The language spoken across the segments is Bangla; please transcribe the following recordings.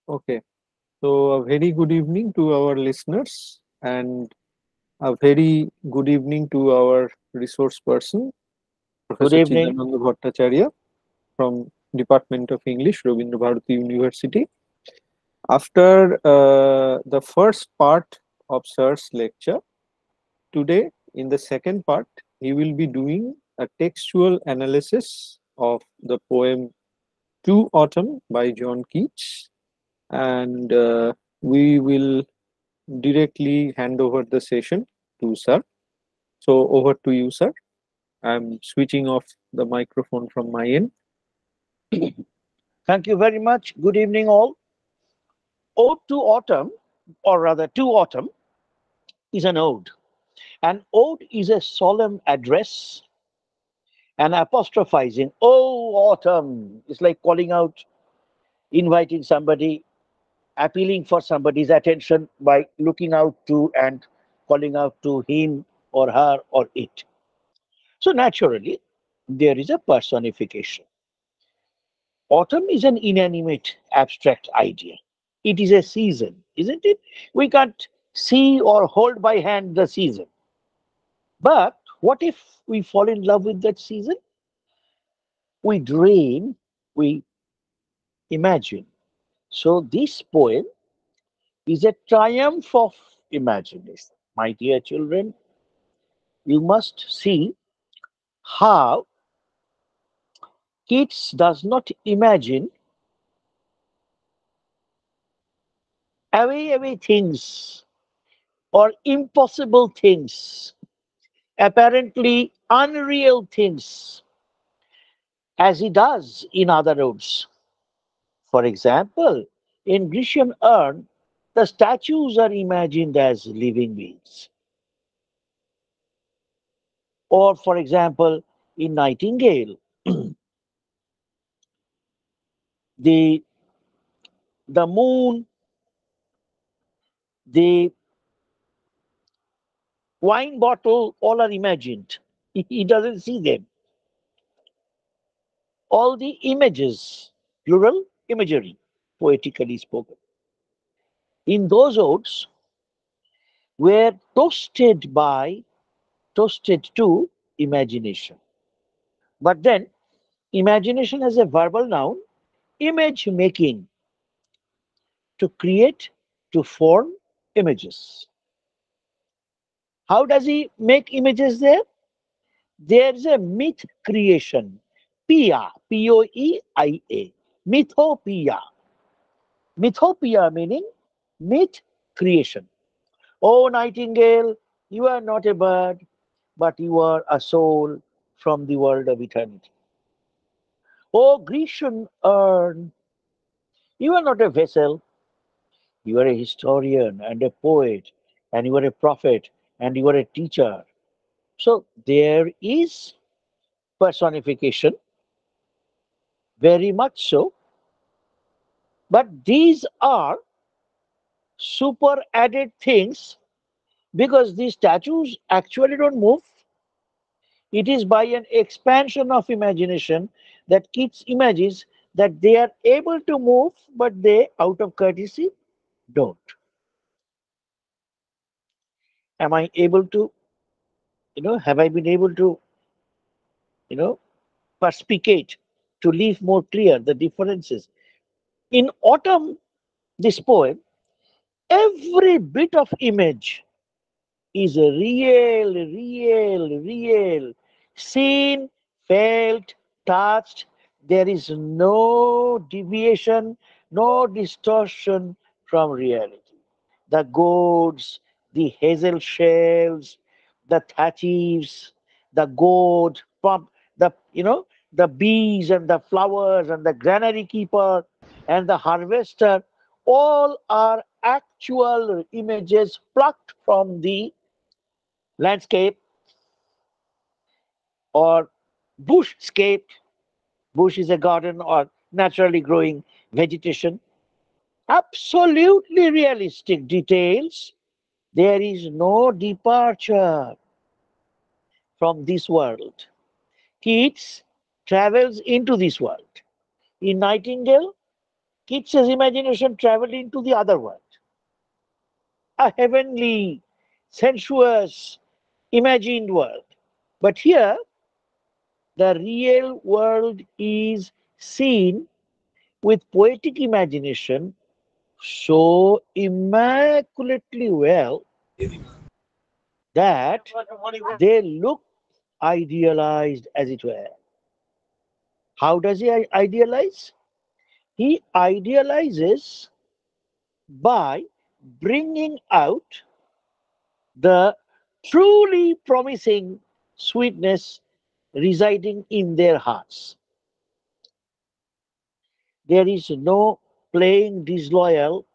Okay, so a very good evening to our listeners and a very good evening to our resource person, Good Professor evening. Chidananda Bhattacharya from Department of English, Rabindra Bharati University. After the first part of Sir's lecture, today in the second part, he will be doing a textual analysis of the poem To Autumn by John Keats, and we will directly hand over the session to Sir. So over to you, Sir. I'm switching off the microphone from my end. Thank you very much. Good evening, all. Ode to Autumn, or rather, To Autumn, is an ode. An ode is a solemn address and apostrophizing. Oh, autumn! It's like calling out, inviting somebody, appealing for somebody's attention by looking out to and calling out to him or her or it. So, naturally, there is a personification. Autumn is an inanimate, abstract idea. It is a season, isn't it? We can't see or hold by hand the season. But what if we fall in love with that season? We dream, we imagine. So this poem is a triumph of imagination. My dear children, you must see how Keats does not imagine away things or impossible things, apparently unreal things, as he does in other roads. For example, in Grecian urn, the statues are imagined as living beings. Or, for example, in Nightingale, the the moon, the wine bottle, all are imagined. He doesn't see them. All the images, plural imagery, poetically spoken, in those odes were toasted to imagination. But then, imagination as a verbal noun, image making, to create, to form images. How does he make images there? There's a myth creation. Pia, P-O-E-I-A. Mythopoeia. Mythopoeia meaning myth creation. Oh, Nightingale, you are not a bird, but you are a soul from the world of eternity. Oh, Grecian urn, you are not a vessel, you are a historian and a poet, and you are a prophet, and you are a teacher. So there is personification, very much so, but these are super added things because these statues actually don't move. It is by an expansion of imagination that kids imagines that they are able to move, but they, out of courtesy, don't. Am I able to, have I been able to, you know, perspicate, to leave more clear the differences? In autumn, this poem, every bit of image is real, seen, felt, touched. There is no deviation, no distortion from reality. The gourds, the hazel shells, the thatches, the gourd pump, the bees and the flowers and the granary keeper and the harvester, all are actual images plucked from the landscape or bushscape. Bush is a garden or naturally growing vegetation. Absolutely realistic details. There is no departure from this world. Keats travels into this world. In Nightingale, Keats' imagination traveled into the other world, a heavenly, sensuous, imagined world. But here, the real world is seen with poetic imagination so immaculately well that they look idealized, as it were. How does he idealize? He idealizes by bringing out the truly promising sweetness residing in their hearts. There is no playing disloyal,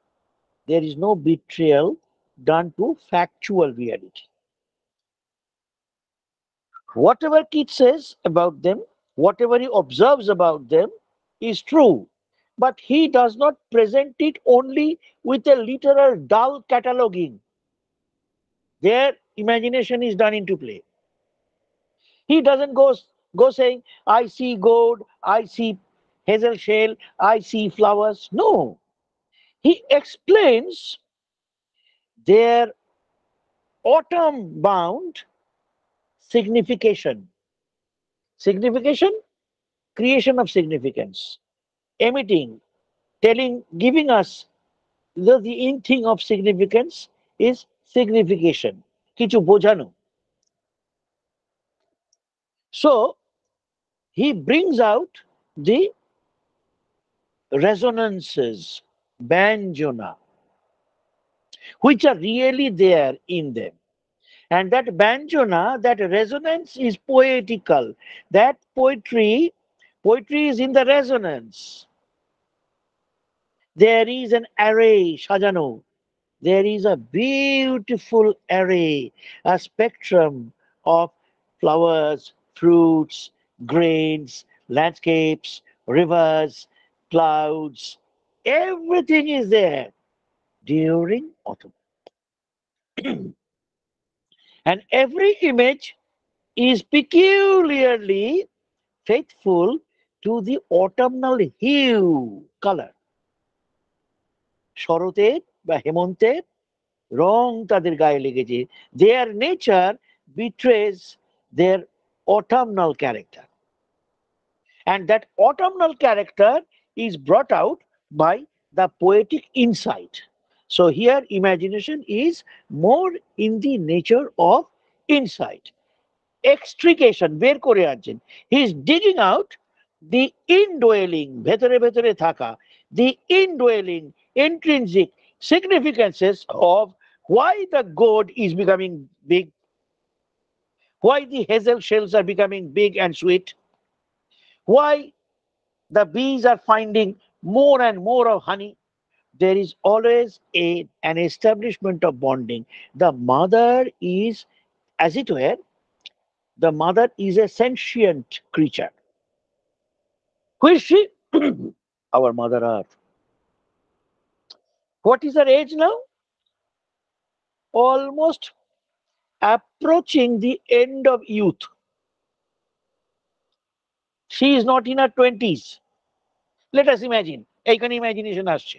there is no betrayal done to factual reality. Whatever Keats says about them, whatever he observes about them is true, but he does not present it only with a literal dull cataloging. Their imagination is done into play. He doesn't go saying, I see gold, I see hazel shell, I see flowers. No. He explains their autumn bound signification. Signification, creation of significance, emitting, telling, giving us the in thing of significance is signification. কিছু বোঝানো. So he brings out the resonances, banjona, which are really there in them. And that banjona, that resonance is poetical. That poetry is in the resonance. There is an array, sajano. There is a beautiful array, a spectrum of flowers, fruits, grains, landscapes, rivers, clouds. Everything is there during autumn. And every image is peculiarly faithful to the autumnal hue, color. শরতের বা হেমন্তের রং তাদের গায়ে লেগেছে. Their nature betrays their autumnal character. And that autumnal character is brought out by the poetic insight. So here imagination is more in the nature of insight. Extrication, বের করে আনছেন. He is digging out the indwelling, ভেতরে ভেতরে থাকা, the indwelling, intrinsic significances of why the gourd is becoming big, why the hazel shells are becoming big and sweet, why the bees are finding more and more of honey. There is always an establishment of bonding. The mother is, as it were, the mother is a sentient creature. Who is she? Our Mother Earth. What is her age now? Almost approaching the end of youth. She is not in her 20s. Let us imagine. Ekhane imagination আসছে.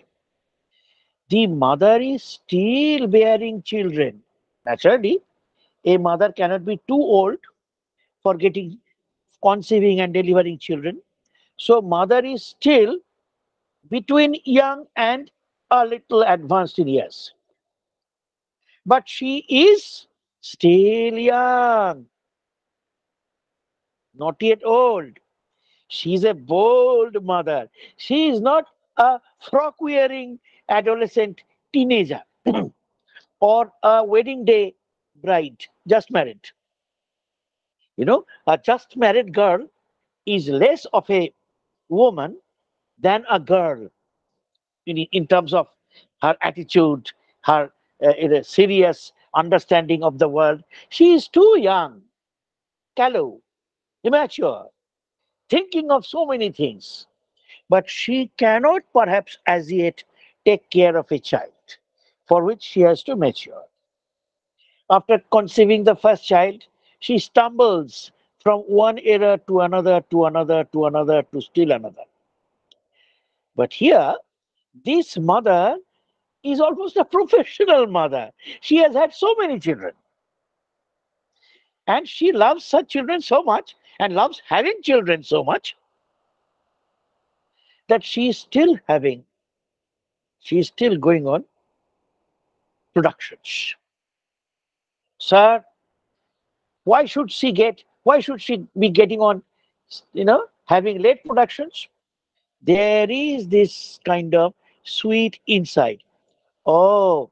The mother is still bearing children. Naturally, a mother cannot be too old for getting conceiving and delivering children. So mother is still between young and a little advanced in years. But she is still young, not yet old. She's a bold mother. She is not a frock wearing adolescent teenager or a wedding day bride, just married. You know, a just married girl is less of a woman than a girl in terms of her attitude, her serious understanding of the world. She is too young, callow, immature, thinking of so many things. But she cannot perhaps as yet take care of a child for which she has to mature. After conceiving the first child, she stumbles from one era to another, to another, to another, to still another. But here, This mother is almost a professional mother. She has had so many children, and she loves her children so much and loves having children so much that she is still going on productions. Sir, why should she be getting on, having late productions? There is this kind of sweet insight. Oh,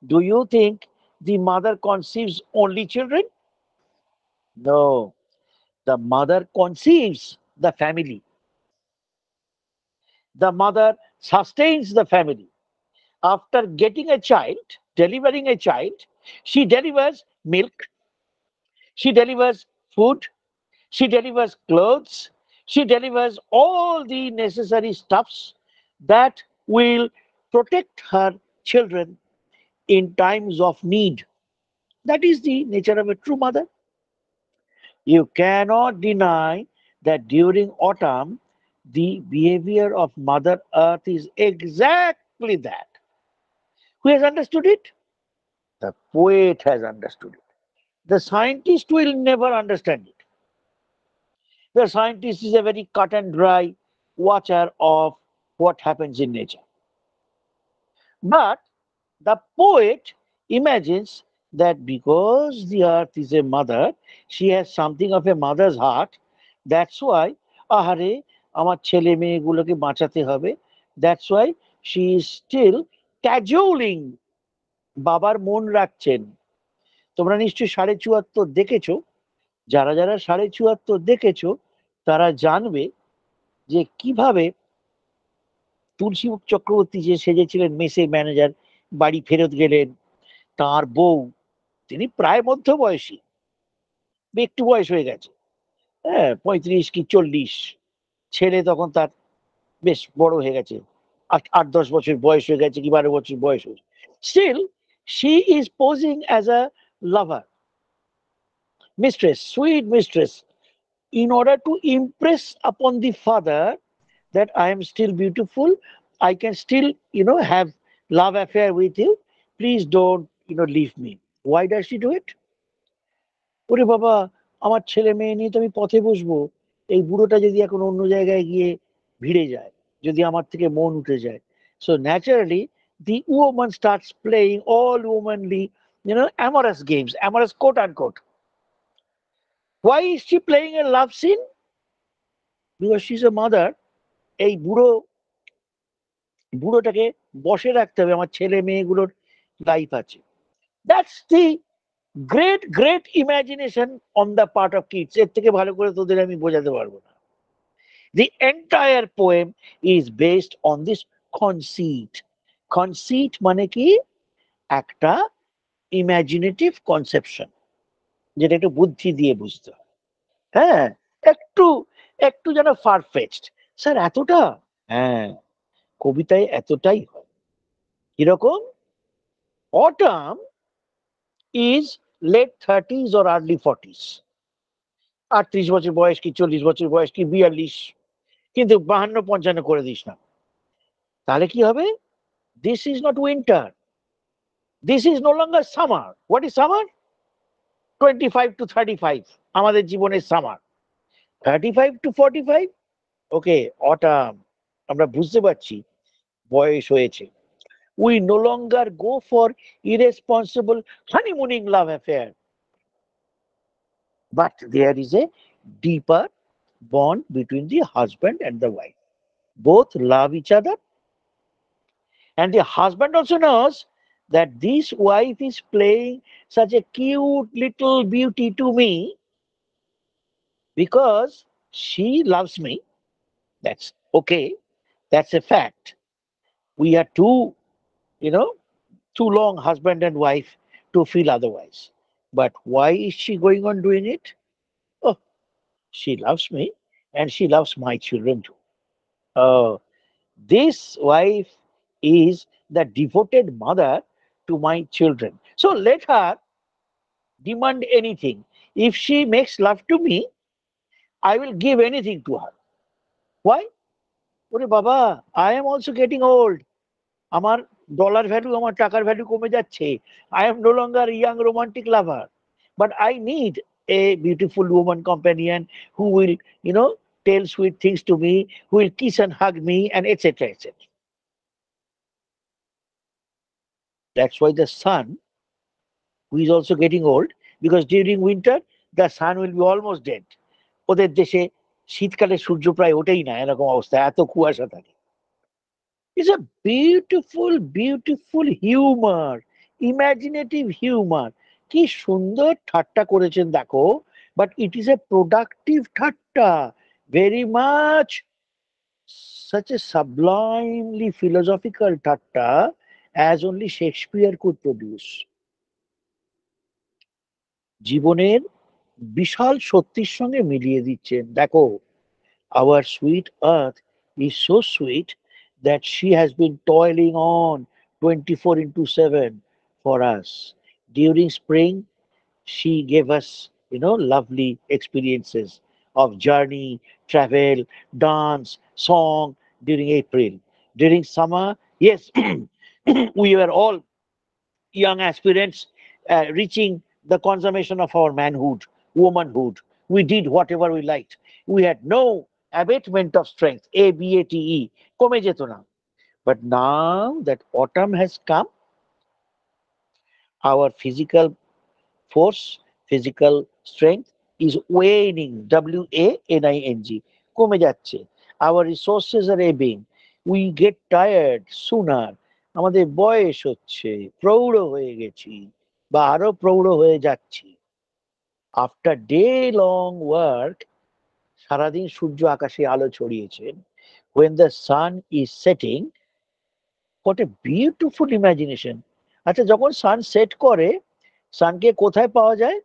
do you think the mother conceives only children? No, the mother conceives the family. The mother sustains the family. After getting a child, delivering a child, she delivers milk, she delivers food, she delivers clothes, she delivers all the necessary stuffs that will protect her children in times of need. That is the nature of a true mother. You cannot deny that during autumn, the behavior of Mother Earth is exactly that. Who has understood it? The poet has understood it. The scientist will never understand it. The scientist is a very cut and dry watcher of what happens in nature. But the poet imagines that because the earth is a mother, she has something of a mother's heart. That's why, আহারে আমার ছেলে মেয়েগুলোকে বাঁচাতে হবে. That's why she is still cajoling, বাবার মন রাখছেন. তোমরা নিশ্চয়ই ৭৪ দেখেছো. যারা যারা ৭৪ দেখেছো তারা জানবে যে কিভাবে তুলসী চক্রবর্তী যে সেজেছিলেন মেসে ম্যানেজার বাড়ি ফেরত গেলেন, তার বউ, তিনি প্রায় মধ্যবয়সী, একটু বয়স হয়ে গেছে, হ্যাঁ, ৩৫ কি ৪০, ছেলে তখন তার বেশ বড় হয়ে গেছে, ৮-১০ বছর বয়স হয়ে গেছে কি ১২ বছর বয়স হয়েছে, still she is posing as a lover, mistress, sweet mistress, in order to impress upon the father that I am still beautiful, I can still, have love affair with you. Please don't, leave me. Why does she do it? ওরে বাবা, আমার ছেলে মেয়ে নিয়ে তো আমি পথে বসবো, এই বুড়োটা যদি এখন অন্য জায়গায় গিয়ে ভিড়ে যায়, যদি আমার থেকে মন উঠে যায়, so naturally the woman starts playing all womanly, amorous games, amorous quote unquote. Why is she playing a love scene? Because she's a mother. এই বুড়োটাকে বসে রাখতে হবে, আমার ছেলে মেয়েগুলোর লাইফ আছে. That's the great great imagination on the part of Keats. এর থেকে ভালো করে তোদের আমি বোঝাতে পারবো না. The entire poem is based on this conceit. Conceit মানে কি? একটা ইমাজিনেটিভ কনসেপশন, যেটা একটু বুদ্ধি দিয়ে বুঝতে হয়. হ্যাঁ, একটু একটু যেন ফারফেচড. স্যার এতটা? হ্যাঁ, কবিতায় এতটাই হয়. কিরকম? Autumn is late 30s or early 40s. ৩৮ বছর বয়স কি ৪০ বছর বয়স কি ৪২, কিন্তু ৫২-৫৫ করে দিস না, তাহলে কি হবে? This is not winter, this is no longer summer. What is summer? 25 to 35 আমাদের জীবনের সামার. 35 to 45, okay, autumn. আমরা বুঝতে পারছি বয়স হয়েছে. We no longer go for irresponsible honeymooning love affair, but there is a deeper bond between the husband and the wife. Both love each other, and the husband also knows that this wife is playing such a cute little beauty to me because she loves me. That's okay, that's a fact. We are you know, too long husband and wife to feel otherwise. But why is she going on doing it? Oh, she loves me and she loves my children too. Oh, this wife is the devoted mother to my children. So let her demand anything. If she makes love to me, I will give anything to her. Why? Ore Baba, I am also getting old. আমার ডলার ভ্যালু, আমার টাকার ভ্যালু কমে যাচ্ছে। I am no longer young romantic lover, but I need a beautiful woman companion who will, you know, tell sweet things to me, who will kiss and hug me, and etc. etc. That's why the sun, who is also getting old, because during winter the sun will be almost dead. ওদের দেশে শীতকালে সূর্য প্রায় ওঠেই না, এরকম অবস্থা, এত কুয়াশা থাকে। It's a beautiful, beautiful humor, imaginative humor. কি সুন্দর ঠাট্টা করেছেন দেখো, but it is a productive ঠাট্টা, very much such a sublimely philosophical ঠাট্টা as only Shakespeare could produce. জীবনের বিশাল সত্যির সঙ্গে মিলিয়ে দিচ্ছেন দেখো। Our sweet earth is so sweet that she has been toiling on 24 into 7 for us. During spring, she gave us, lovely experiences of journey, travel, dance, song during April. During summer, yes, we were all young aspirants reaching the consummation of our manhood, womanhood. We did whatever we liked. We had no abatement of strength, ABATE, কমে যেত না। But now that autumn has come, our physical force, physical strength is waning, WANING, কমে যাচ্ছে। Our resources are ebbing. We get tired sooner. আমাদের বয়স হচ্ছে, প্রৌঢ় হয়ে গেছি বা আরো প্রৌঢ় হয়ে যাচ্ছি। আফটার ডে লং ওয়ার্ক, সারাদিন সূর্য আকাশে আলো ছড়িয়েছেন, when the sun is setting, what a beautiful imagination. আচ্ছা, যখন সান সেট করে, সানকে কোথায় পাওয়া যায়?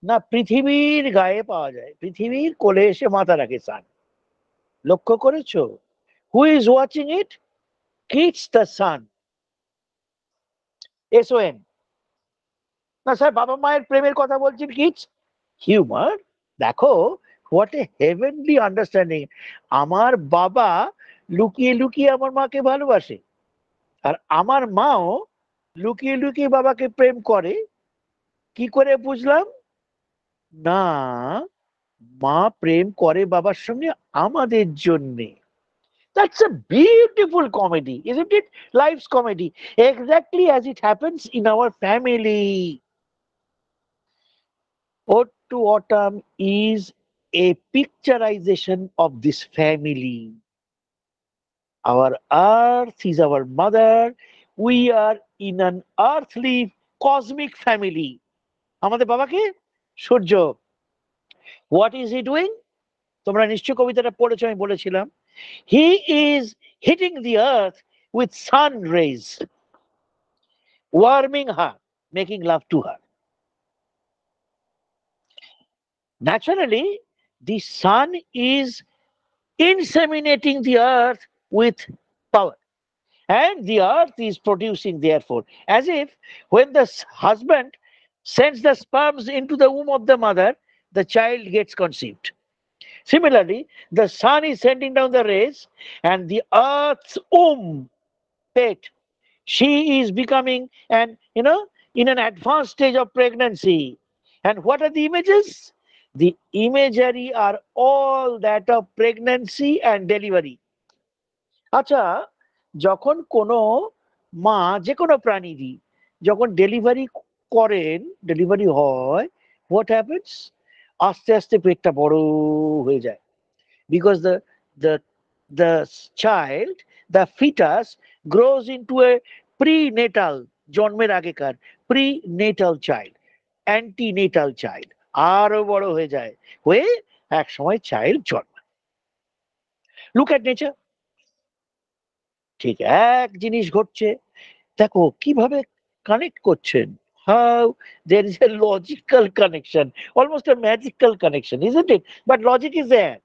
না, পৃথিবীর গায়ে পাওয়া যায়, পৃথিবীর কোলে এসে মাথা রাখে সান। লক্ষ্য করেছো? Who is watching it? Keats the sun, SON। না স্যার, বাবা মায়ের প্রেমের কথা বলছেন, কিডস হিউমার। দেখো, হোয়াট এ হেভেনলি আন্ডারস্ট্যান্ডিং। আমার বাবা লুকিয়ে লুকিয়ে আমার মাকে ভালোবাসে, আর আমার মাও লুকিয়ে লুকিয়ে বাবাকে প্রেম করে। কি করে বুঝলাম? না, মা প্রেম করে বাবার সঙ্গে আমাদের জন্যে। That's a beautiful comedy, isn't it? Life's comedy, exactly as it happens in our family. Ode to Autumn is a picturization of this family. Our earth is our mother. We are in an earthly cosmic family. আমাদের বাবাকে সূর্য, what is he doing? তোমরা নিশ্চয় কবিতাটা পড়েছো, আমি বলেছিলাম, he is hitting the earth with sun rays, warming her, making love to her. Naturally, the sun is inseminating the earth with power, and the earth is producing, therefore, as if when the husband sends the sperms into the womb of the mother, the child gets conceived. Similarly, the sun is sending down the rays, and the earth's womb, pet, she is becoming in an advanced stage of pregnancy. And what are the images? The imagery are all that of pregnancy and delivery. আচ্ছা, যখন কোনো মা, যে কোনো প্রাণীরই যখন ডেলিভারি করেন, ডেলিভারি হয়, হোয়াট হ্যাপেন্স? আস্তে আস্তে পেটটা বড় হয়ে যায়, because the the child, the fetus grows into a prenatal, জন্মের আগেকার prenatal child, antenatal child, আরো বড় হয়ে যায়, হয়ে এক সময় চাইল্ড জন্মায়। লুক অ্যাট নেচার, ঠিক এক জিনিস ঘটছে। দেখো কিভাবে কানেক্ট করছেন, how there is a logical connection, almost a magical connection, isn't it? But logic is there.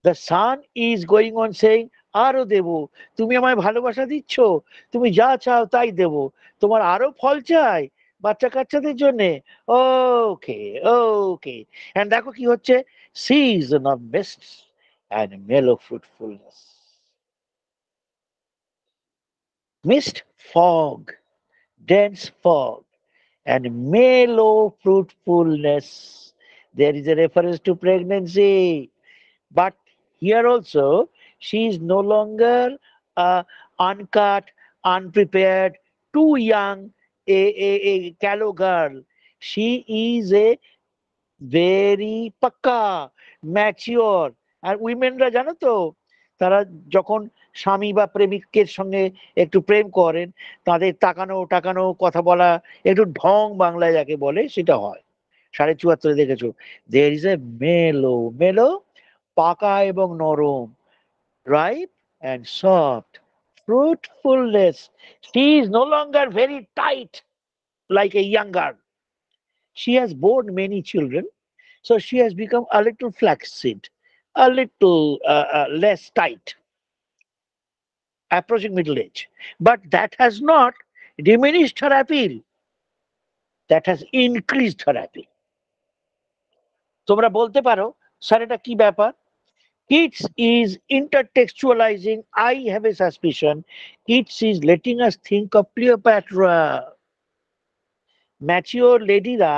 The sun is going on saying, আরো দেব, তুমি আমায় ভালোবাসা দিচ্ছ, তুমি যা চাও তাই দেব, তোমার আরো ফল চাই বাচ্চা কাচ্চাদের জন্য, ওকে ওকে। এন্ড দেখো কি হচ্ছে, সিজন অফ মিস্ট অ্যান্ড মেলো ফ্রুটফুলনেস। Mist, fog, dense fog, and mellow fruitfulness. There is a reference to pregnancy. But here also, she is no longer uncut, unprepared, too young, a callow girl. She is a very পাক্কা ম্যাচিওর। আর উইমেনরা জানো তো, তারা যখন স্বামী বা প্রেমিকের সঙ্গে একটু প্রেম করেন, তাদের তাকানো টাকানো কথা বলা একটু ঢং বাংলায় যাকে বলে সেটা হয়। 74 দেখেছো, দের ইজ এ মেলো মেলো, পাকা এবং নরম, ripe and soft, fruitfulness. She is no longer very tight like a young girl. She has borne many children. So she has become a little flaccid, a little less tight, approaching middle age. But that has not diminished her appeal, that has increased her appeal. তোমরা বলতে পারো, স্যার এটা কি ব্যাপার? Keats is intertextualizing. I have a suspicion. Keats is letting us think of Cleopatra. Mature লেডিরা,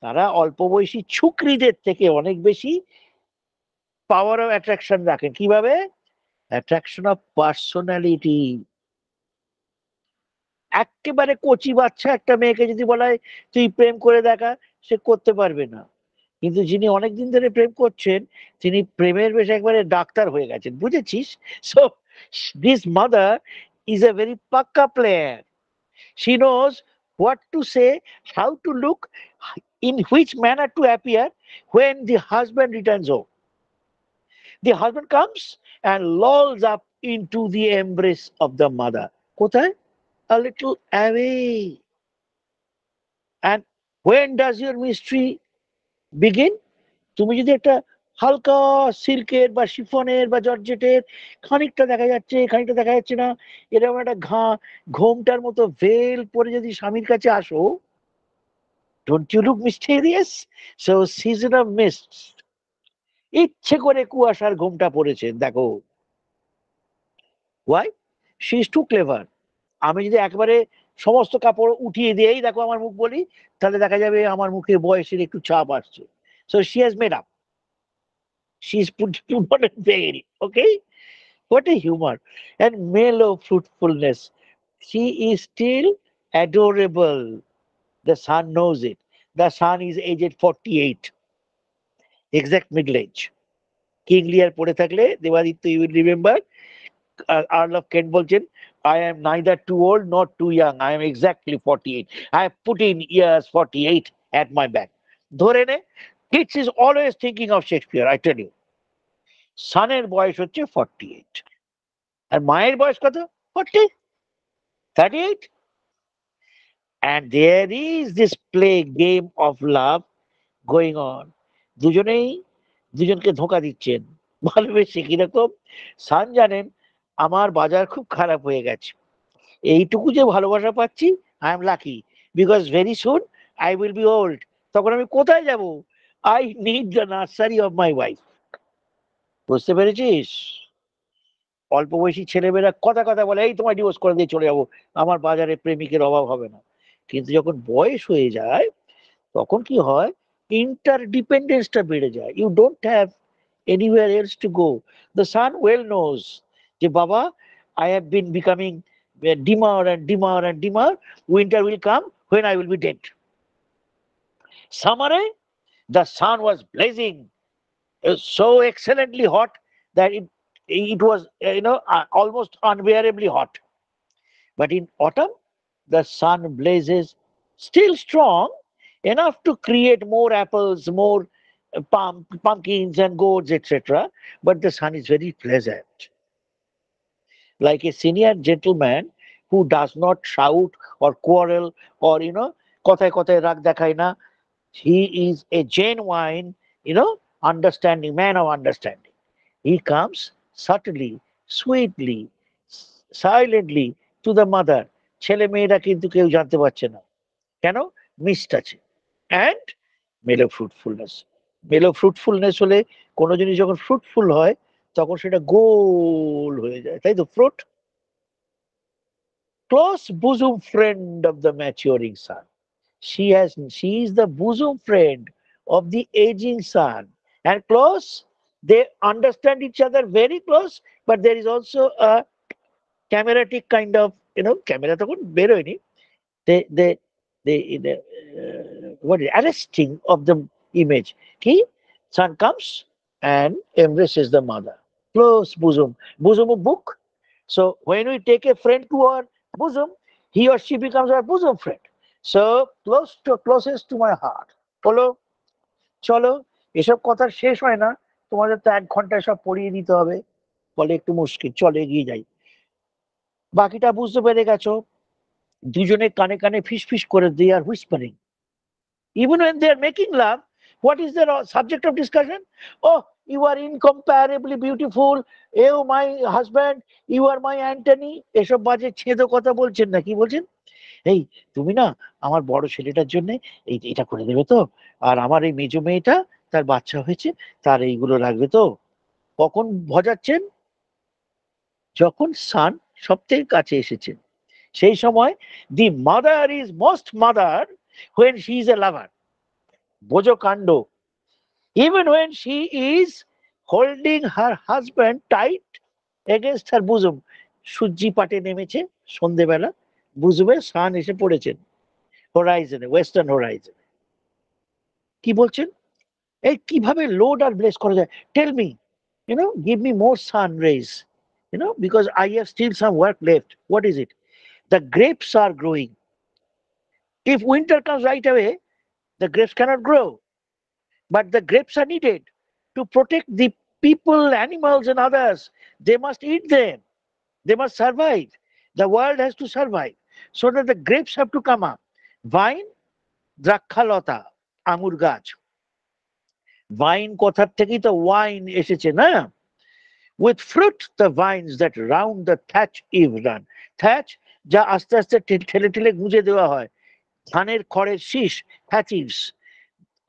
তারা অল্প বয়সী ছুকরিদের থেকে অনেক বেশি পাওয়ার অফ অ্যাট্রাকশন রাখেন। কিভাবে? Attraction of personality. একেবারে কচি বাচ্চা একটা মেয়েকে যদি বলা হয় তুই প্রেম করে দেখা, সে করতে পারবে না। কিন্তু যিনি অনেকদিন ধরে প্রেম করছেন, তিনি প্রেমের বেশ একবারে ডাক্তার হয়ে গেছেন, বুঝেছিস? So this mother is a very পাক্কা player. She knows what to say, how to look, in which manner to appear when the husband returns home. The husband comes and lolls up into the embrace of the mother. কোথায়? A little away. And when does your mystery begin? তুমি যদি একটা হালকা সিল্কের বা শিফনের বা জর্জেটের খানিকটা দেখা যাচ্ছে খানিকটা দেখা যাচ্ছে না, এরকম একটা ঘোমটার মতো ভেল পরে যদি স্বামীর কাছে আসো, don't you look mysterious? So season of mist, ইচ্ছে করে কুয়াশার ঘোমটা পড়েছেন, দেখো। Why? She is too clever. আমি যদি একবারে সমস্ত কাপড় উঠিয়ে দিয়েই দেখো আমার মুখ বলি, তাহলে দেখা যাবে আমার মুখে বয়সের একটু ছাপ আসছে। So she has made up, she is put on a veil. Okay, what a humor. And mellow fruitfulness, she is still adorable. The son knows it. The son is aged 48, exact middle age. King Lear পড়ে থাকলে Debaditya, you will remember, Earl of Kent বলছেন, I am neither too old nor too young. I am exactly 48. I have put in years 48 at my back. ধরে নে, Keats is always thinking of Shakespeare, I tell you. সনের বয়স হচ্ছে 48, আর মায়ের বয়স কত? 40, 38. And there is this play game of love going on. দুজনেই দুজনকে ধোঁকা দিচ্ছেন ভালোবেসে। কিরকম? সান জানেন আমার বাজার খুব খারাপ হয়ে গেছে, এইটুকু যে ভালোবাসা পাচ্ছি, I am lucky, because very soon I will be old. তখন আমি কোথায় যাব? I need the nursery of my wife. বুঝতে পেরেছিস? অল্প বয়সী ছেলেমেয়েরা কথা কথা বলে, এই তোমায় ডিভোর্স করে দিয়ে চলে যাবো, আমার বাজারে প্রেমিকের অভাব হবে না। কিন্তু যখন বয়স হয়ে যায়, তখন কি হয়? ইন্টারডিপেন্ডেন্সটা বেড়ে যায়। You don't have anywhere else to go. The sun well knows যে বাবা, I have been becoming dimmer and dimmer and dimmer. Winter will come when I will be dead. Summer, the sun was blazing, so excellently hot that it was almost unbearably hot. But in autumn, the sun blazes still strong enough to create more apples, more pumpkins and gourds, etc. But the sun is very pleasant. Like a senior gentleman who does not shout or quarrel or, কথায় কথায় রাগ দেখায় না. He is a genuine, understanding man of understanding. He comes subtly, sweetly, silently to the mother. ছেলে মেয়েরা কিন্তু কেউ জানতে পারছে না কেন, মিস্ট আছে। অ্যান্ড মেলো ফ্রুটফুলনেস। মেলো ফ্রুটফুলনেস হলে কোনো জিনিস যখন ফ্রুটফুল হয়, তখন সেটা গোল হয়ে যায়, তাই তো? Fruit close bosom friend of the maturing son. She is the bosom friend of the aging son. And close, they understand each other very close, but there is also a cameratic kind of, camera তখন বেরোয়নি, they what is arresting of the image. Ki son comes and embraces the mother. Close bosom. Bosom of book. So when we take a friend to our bosom, he or she becomes our bosom friend. So closest to my heart. হলো, চলো, এসব কথার শেষ হয় না, তোমাদের তো 1 ঘন্টায় সব পড়িয়ে দিতে হবে, বলে একটু মুশকিল, চলে এগিয়ে যাই। বাকিটা বুঝতে পেরে গেছো, দুজনে কানে কানে ফিস ফিস করে, they are whispering. Even when they are making love, what is their subject of discussion? Oh, you are incomparably beautiful. Oh, my husband, you are my Antony. এসব বাজে ছেঁদো কথা বলছেন না, কি বলছেন? এই, তুমি না আমার বড় ছেলেটার জন্য এটা করে দেবে তো? আর আমার এই মেজো মেয়েটা, তার বাচ্চা হয়েছে, তার এইগুলো লাগবে তো? কখন ভজাচ্ছেন? যখন সান সব থেকে কাছে এসেছেন, সেই সময় the mother is most mother when she is a lover. বোঝো কাণ্ড। Even when she is holding her husband tight against her bosom. সূর্যি পাটে নেমেছে সন্ধেবেলা, বুঝবে সান এসে পড়েছেন হোরাইজনে, ওয়েস্টার্ন হোরাইজনে। কি বলছেন? এই কিভাবে লোড আর ব্লেস করা যায়? Tell me, give me more sun rays, because I have still some work left. What is it? The grapes are growing. If winter comes right away, the grapes cannot grow. But the grapes are needed to protect the people, animals, and others. They must eat them. They must survive. The world has to survive. So that the grapes have to come up. Vine, দ্রাক্ষালতা, আঙুর গাছ। ভাইন কথার থেকেই তো ওয়াইন এসেছে না? With fruit, the vines that round the thatch eve run. Thatch, যা আস্তে আস্তে ঠেলে ঠেলে গুঁজে দেওয়া হয়। ধানের খড়ের শীষ, thatches,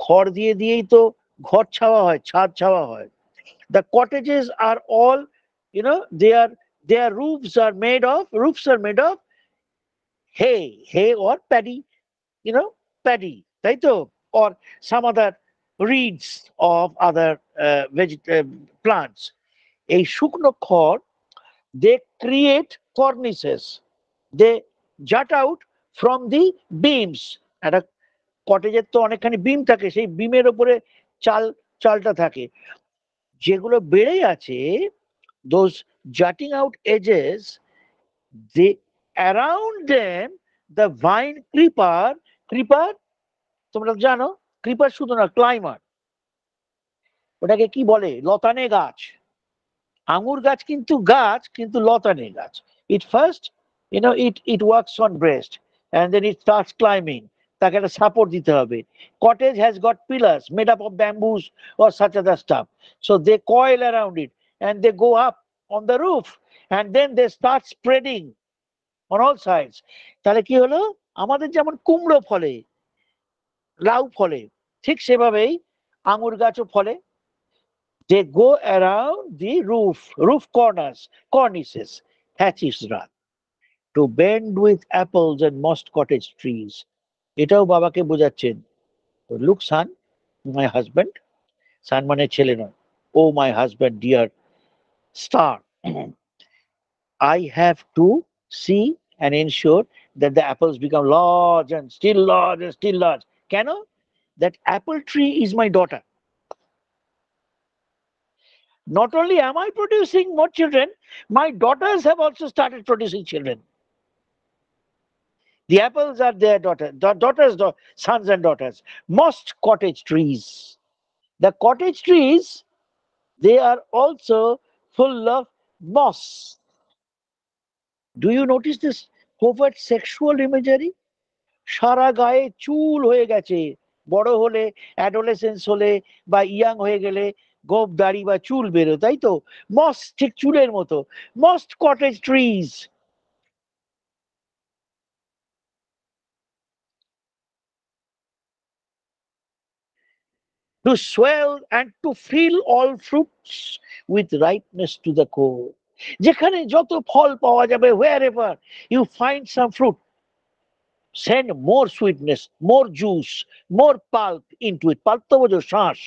খড় দিয়ে দিয়েই তো ঘর ছাওয়া হয়, ছাদ ছাওয়া হয়। The cottages are all, their roofs are made of hay or paddy, paddy, তাই তো? Or some other reeds of other plants. এই শুকনো খড়, they create cornices. They jut out from the beams. একটা কটেজের তো অনেকখানি বিম থাকে, সেই বিমের ওপরে চালটা থাকে, যেগুলো বেড়ে আছে, those jutting out edges, they around them the vine creeper, তোমরা জানো, creeper শুধু না, climber, ওটাকে কি বলে? লতানে গাছ। আঙুর গাছ কিন্তু লতানে গাছ। It first, it works on breast and then it starts climbing. তাকে একটা সাপোর্ট দিতে হবে। Cottage has got pillars made up of bamboos or such other stuff. So they coil around it and they go up on the roof and then they start spreading on all sides. তাহলে কি হলো? আমাদের যেমন কুমড়ো ফলে, লাউ ফলে, ঠিক সেভাবেই আঙুর গাছও ফলে। They go around the roof cornices, thatches run, to bend with apples and moss cottage trees. এটাও বাবাকে বোঝাচ্ছেন। Look, son, my husband, son মানে ছেলে নয়, oh my husband, dear star, I have to see and ensure that the apples become large and still large and still large. কেন? That apple tree is my daughter. Not only am I producing more children, my daughters have also started producing children. The apples are their sons and daughters. Most cottage trees. The cottage trees, they are also full of moss. Do you notice this covert sexual imagery? সারা গায়ে চুল হয়ে গেছে, বড় হলে, অ্যাডোলেসেন্স হলে বা ইয়াং হয়ে গেলে গোপ দাড়ি বা চুল বেরো, তাই তো? মস, ঠিক চুলের মতো। Most cottage trees, to swell and to fill all fruits with ripeness to the core. যেখানে যত ফল পাওয়া যাবে, wherever you find some fruit, send more sweetness, more juice, more pulp into it. Pulp তো বোঝো, শাঁস,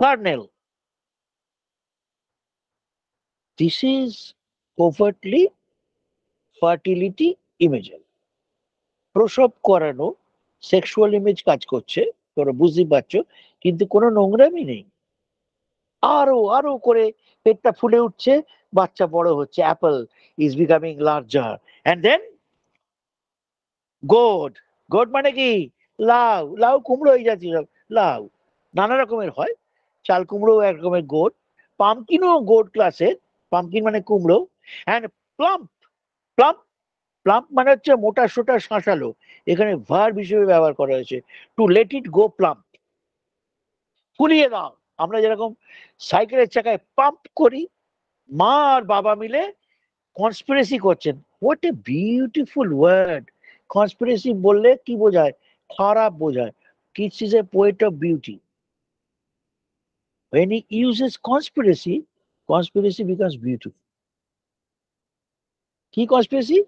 kernel. This is covertly fertility imagery. প্রসব করানো সেক্সুয়াল ইমেজ কাজ করছে, তোমরা বুঝতেই পারছো, কিন্তু কোনো নোংরামি নেই। আরো আরো করে পেটটা ফুলে উঠছে, বাচ্চা বড় হচ্ছে, apple is becoming larger, and then gourd. Gourd মানে কি? লাউ। লাউ কুমড়ো হয়ে যাচ্ছে সব। লাউ নানা রকমের হয়, চাল কুমড়ো এক রকমের গোড, পামকিনও গোড ক্লাসের, পামকিন মানে কুমড়ো। অ্যান্ড প্লাম্প, প্লাম্প, প্লাম্প মানে হচ্ছে মোটা সোটা শাঁসালো, এখানে ভার্ব হিসেবে ব্যবহার করা হয়েছে, to let it go plump, ফুলিয়ে দাও। আমরা যেরকম সাইকেলের চাকায় পাম্প করি, মা আর বাবা মিলে কনস্পিরেসি করছেন। What a beautiful word! Conspiracy বললে কি বোঝায়? খারাপ বোঝায়। Keats is a poet of beauty. When he uses conspiracy, conspiracy becomes beautiful. কি কনস্পিরেসি?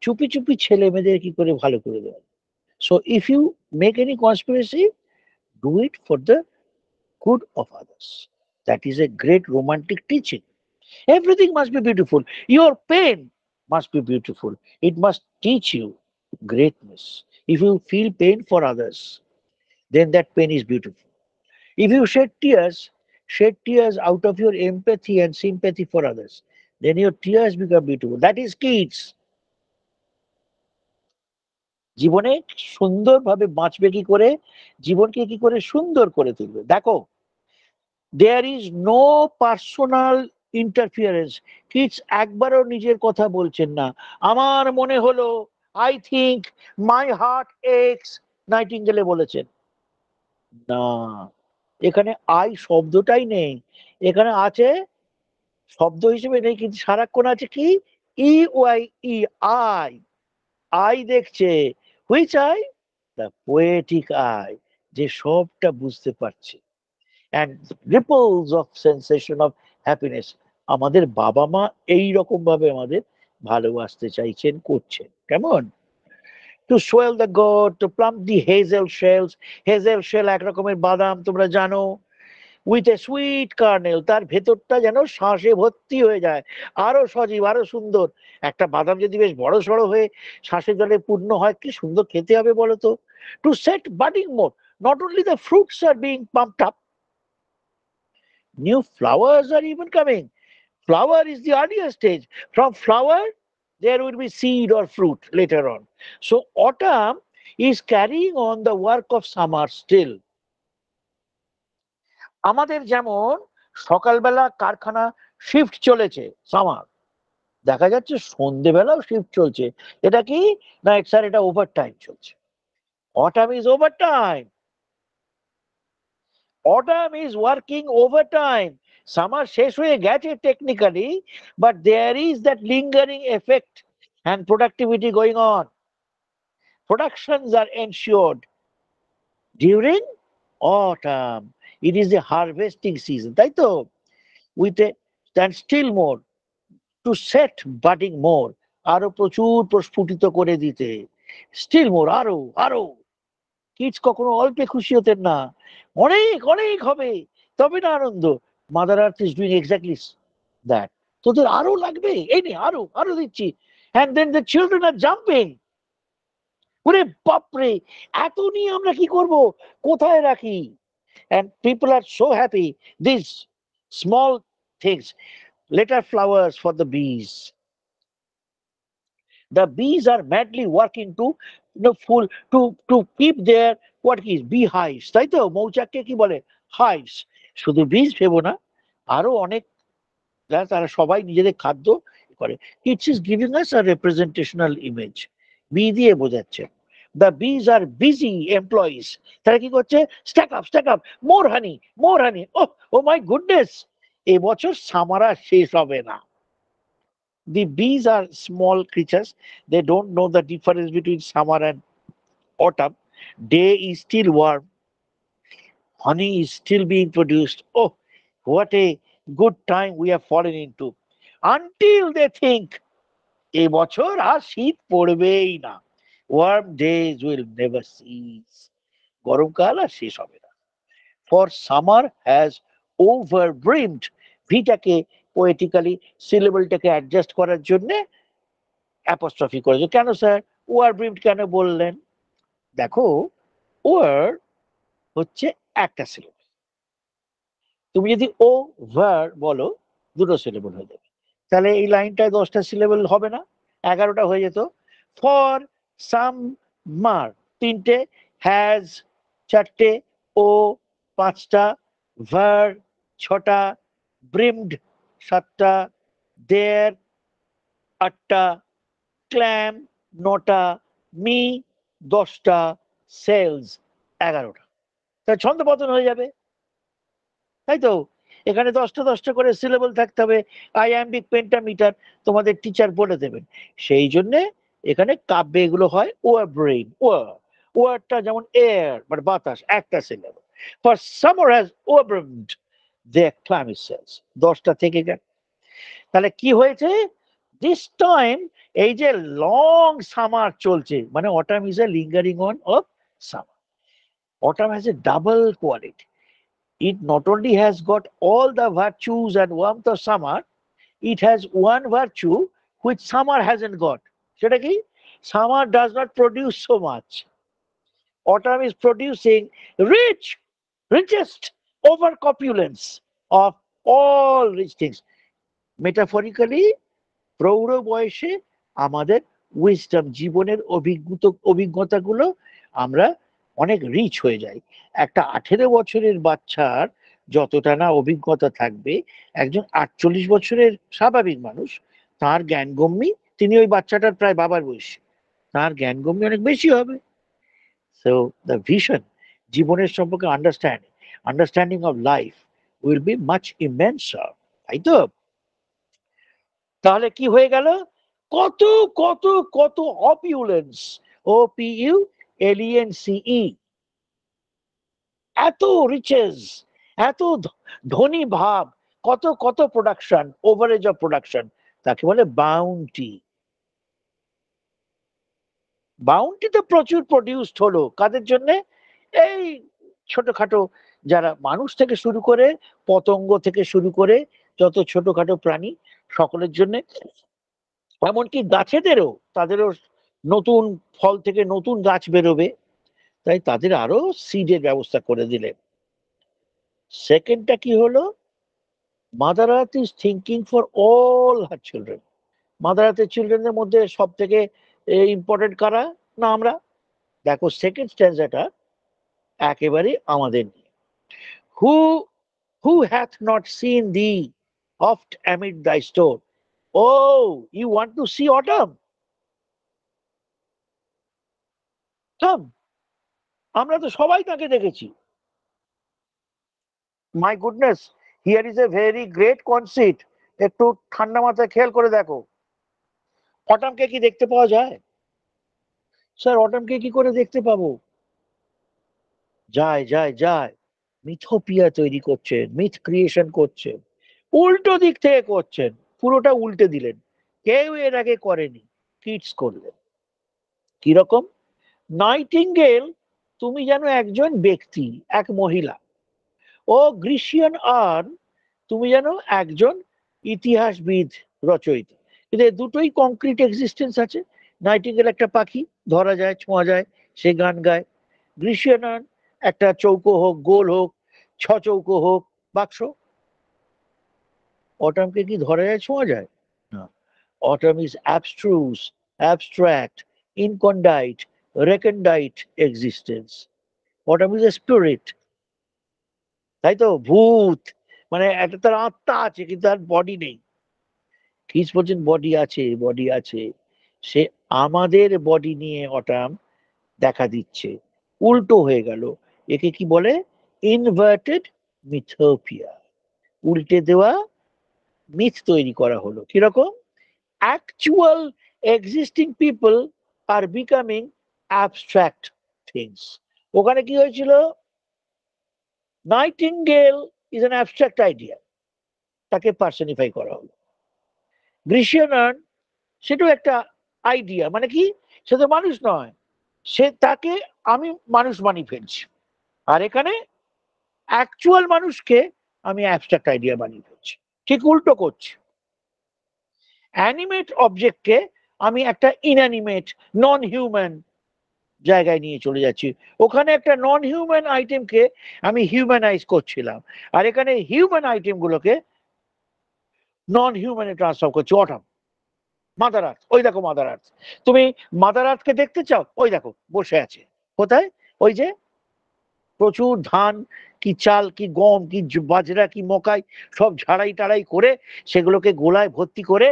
চুপি চুপি ছেলে মেয়েদের কি করে ভালো করে দেওয়া। So if you make any conspiracy, do it for the good of others. That is a great romantic teaching. Everything must be beautiful. Your pain must be beautiful. It must teach you greatness. If you feel pain for others, then that pain is beautiful. If you shed tears out of your empathy and sympathy for others, then your tears become beautiful. That is kids. জীবনে সুন্দরভাবে বাঁচবে কি করে, জীবনকে কি করে সুন্দর করে তুলবে। দেখো, there is no personal interference. Kids একবারও নিজের কথা বলছেন না। আমার মনে হলো, I think, my heart aches, নাইটিঙ্গেলে বলেছেন। না, এখানে আই শব্দটাই নেই। এখানে আছে, শব্দ হিসেবে নেই, কিন্তু সারাক্ষণ আছে কি? E Y, E, eye. Eye দেখছে। Which eye? The poetic eye, যে সবটা বুঝতে পারছে। And ripples of sensation of happiness. আমাদের বাবা মা এই রকম ভাবে আমাদের ভালোবাসতে চাইছেন, করছেন। কেমন? To swell the gourd, to plump the hazel shells. Hazel shell এক রকমের বাদাম, তোমরা জানো। উইথ এ সুইট কার্নেল, তার ভেতরটা যেন শ্বাসে ভর্তি হয়ে যায়, আরো সজীব, আরো সুন্দর। একটা বাদাম যদি বেশ বড় সড়ো হয়ে শ্বাসের জলে পূর্ণ হয়, কি সুন্দর খেতে হবে বলো তো। To set budding more, not only the fruits are being pumped up, new flowers are even coming. Flower is the earlier stage. From flower, there will be seed or fruit later on. So autumn is carrying on the work of summer still. আমাদের যেমন সকালবেলা কারখানা শিফট চলেছে, সামার, দেখা যাচ্ছে সন্ধেবেলাও শিফট চলছে। এটা কি? না স্যার, এটা ওভার টাইম চলছে। Autumn is over time. Autumn is working overtime. Summer শেষ হয়ে গেছে technically, but there is that lingering effect and productivity going on. Productions are ensured during autumn. It is the harvesting season, তাই তো? With a and still more to set budding more, আরো প্রচুর প্রস্ফুটিত করে দিতে। Still more, আরো আরো। কিডস কখনো অল্পে খুশি হতেন না, অনেক অনেক হবে, তবে না আনন্দ। Mother earth is doing exactly that. তোদের আরো লাগবে, এই নে আরো আরো দিচ্ছি। And then the children are jumping. ওরে বাপরে, এত নিয়ে আমরা কি করব, কোথায় রাখি? And people are so happy, this small things, later flowers for the bees. The bees are madly working to, full to keep their what is beehives, তাই তো? মৌচাককে কি বলে? হাইভস। শুধু বীজ ভেবো না, আরো অনেক, তারা সবাই নিজেদের খাদ্য করে। It's is giving us a representational image. Bee দিয়ে বোঝাচ্ছে দ্য বিজ আর বিজি এমপ্লয়িজ। তারা কি করছে? Stack up, more honey, more honey. Oh my goodness, এবছর সামারা শেষ হবে না। The bees are small creatures. They don't know the difference between summer and autumn. Day is still warm. Honey is still being produced. Oh, what a good time we have fallen into. Until they think এবছর আর শীত পড়বেই না। Warm days will never cease, গরমকাল আর শেষ হবে না। ফর সামার হ্যাজ ওভারব্রিমড, ভিটাকে পোয়েটিক্যালি সিলেবলটাকে অ্যাডজাস্ট করার জন্য অ্যাপোস্ট্রফি করেছে। কেন স্যার ওভারব্রিমড কেন বললেন? দেখো, ওয়ার হচ্ছে একটা সিলেবল, তুমি যদি ও ভার বলো দুটো সিলেবল হয়ে যাবে, তাহলে এই লাইনটায় 10টা সিলেবল হবে না, 11টা হয়ে যেত। ফর সাম মার তিনটে, হ্যাজ চারটে, ও পাঁচটা, ভার ছটা, ব্রিমড সাতটা, দেয়ার আটটা, ক্ল্যাম নটা, মি 10টা, সেলস 11টা। তা ছন্দপতন হয়ে যাবে, তাই তো? এখানে 10টা করে সিলেবল থাকতে হবে, আইআম্বিক পেন্টামিটার তোমাদের টিচার বলে দেবেন। সেই জন্য এখানে কাব্যে এগুলো হয় ওয়ার ব্রেইন। ওয়ারটা যেমন এয়ার মানে বাতাস, একটা syllable. For summer has overbrimmed the climate cells, 10টা থেকে গেল। তাহলে কি হয়েছে দিস টাইম? এই যে লং সামার চলছে, মানে autumn is A lingering on of summer. Autumn has a double quality, it not only has got all the virtues and warmth of summer, it has one virtue which summer hasn't got. সেটা কি? Summer does not produce so much. Autumn is producing richest overcopulence of all rich things. Metaphorically, প্রৌঢ় বয়সে আমাদের উইজডম, জীবনের অভিজ্ঞতাগুলো আমরা অনেক রিচ হয়ে যাই। একটা 18 বছরের বাচ্চার যতটা না অভিজ্ঞতা থাকবে, একজন 48 বছরের স্বাভাবিক মানুষ, তার জ্ঞানগম্যি, তিনি ওই বাচ্চাটার প্রায় বাবার বয়সী, তার জ্ঞানগম্যি অনেক বেশি হবে। সো দ্য ভিশন, জীবনের সম্পর্কে understanding of life will be much immenser, তাই তো? তাহলে কি হয়ে গেল? কত কত কত অপিউলেন্স, OPULENCE, এত রিচেস, এত ধনী ভাব, কত কত প্রোডাকশন, ওভারেজ অফ প্রোডাকশন, তাকে বলে বাউন্টি। বাউন্টিতে প্রচুর প্রডিউসড হলো কাদের জন্য? এই ছোটখাটো যারা মানুষ থেকে শুরু করে, পতঙ্গ থেকে শুরু করে যত ছোটখাটো প্রাণী, সকলের জন্য। এমনকি গাছেদেরও, তাদেরও নতুন ফল থেকে নতুন গাছ বেরোবে, তাই তাদের আরো সিডের ব্যবস্থা করে দিলেন। সেকেন্ডটা কি হলো? Mother earth is thinking for all her children. Mother আর্থের চিলড্রেনদের মধ্যে সব থেকে ইম্পর্টেন্ট কারা? না আমরা। দেখো সেকেন্ড স্ট্যান্ডাটা একেবারে আমাদের নিয়ে। Who who hath not seen thee oft amid thy store, O you want to see autumn, come. আমরা তো সবাই তাকে দেখেছি। My goodness, here is a very great conceit. একটু ঠান্ডা মাথায় খেয়াল করে দেখো, অটামকে কি দেখতে পাওয়া যায়? স্যার অটামকে কি করে দেখতে পাবো? যায় যায় যায়, মিথোপিয়া তৈরি করছেন, মিথ ক্রিয়েশন করছেন, উল্টো দিক থেকে করছেন, পুরোটা উল্টে দিলেন। কেউ এর আগে করেনি, কিডস করলেন। কিরকম? নাইটিঙ্গেল তুমি যেন একজন ব্যক্তি, এক মহিলা। ও গ্রিসিয়ান আর্ন তুমি যেন একজন ইতিহাসবিদ, রচয়িতা। কিন্তু এই দুটোই কংক্রিট এক্সিস্টেন্স আছে। নাইটিঙ্গেল একটা পাখি, ধরা যায়, ছোঁয়া যায়, সে গান গায়। গ্রিসিয়ান আর্ন একটা চৌকো হোক, গোল হোক, চৌকো হোক, বাক্স। অটামকে কি ধরা যায়, ছোঁয়া যায়? না। Autumn is abstruse, abstract, incondite, recondite existence. Autumn is a spirit, তাই তো? ভূত, মানে একটা তার আত্মা আছে কিন্তু তার বডি নেই। খ্রিস বলছেন বডি আছে, বডি আছে। সে আমাদের বডি নিয়ে অটাম দেখা দিচ্ছে, উল্টো হয়ে গেল। একে কি বলে? ইনভার্টেড মিথোপিয়া, উল্টে দেওয়া মিথ তৈরি করা হলো। কিরকম? অ্যাকচুয়াল এক্সিস্টিং পিপল আর বিকামিং অ্যাবস্ট্রাক্ট থিংস। ওখানে কি হয়েছিল? Nightingale is an abstract idea, তাকে পার্সনিফাই করা হলো। গ্রিসিয়ান সেটাও একটা আইডিয়া, মানে কি, সে তো মানুষ নয়, সে তাকে আমি মানুষ বানিয়ে ফেলছি, আর এখানে অ্যাকচুয়াল মানুষকে আমি অ্যাবস্ট্রাক্ট আইডিয়া বানিয়ে ফেলছি। ঠিক উল্টো করছি, অ্যানিমেট অবজেক্টকে আমি একটা ইনঅ্যানিমেট নন হিউম্যান জায়গায় নিয়ে চলে যাচ্ছি, ওখানে একটা নন হিউম্যান আইটেমকে আমি হিউম্যানাইজ করছিলাম, আর এখানে হিউম্যান আইটেম গুলোকে নন হিউম্যানে ট্রান্সফার করছি। অটাম মাদার আর্থ, ওই দেখো মাদার আর্থ, তুমি মাদার আর্থকে দেখতে চাও, ওই দেখো বসে আছে কোথায়, ওই যে প্রচুর ধান কি চাল কি গম কি বাজরা কি মকাই সব ঝাড়াই টাড়াই করে সেগুলোকে গোলায় ভর্তি করে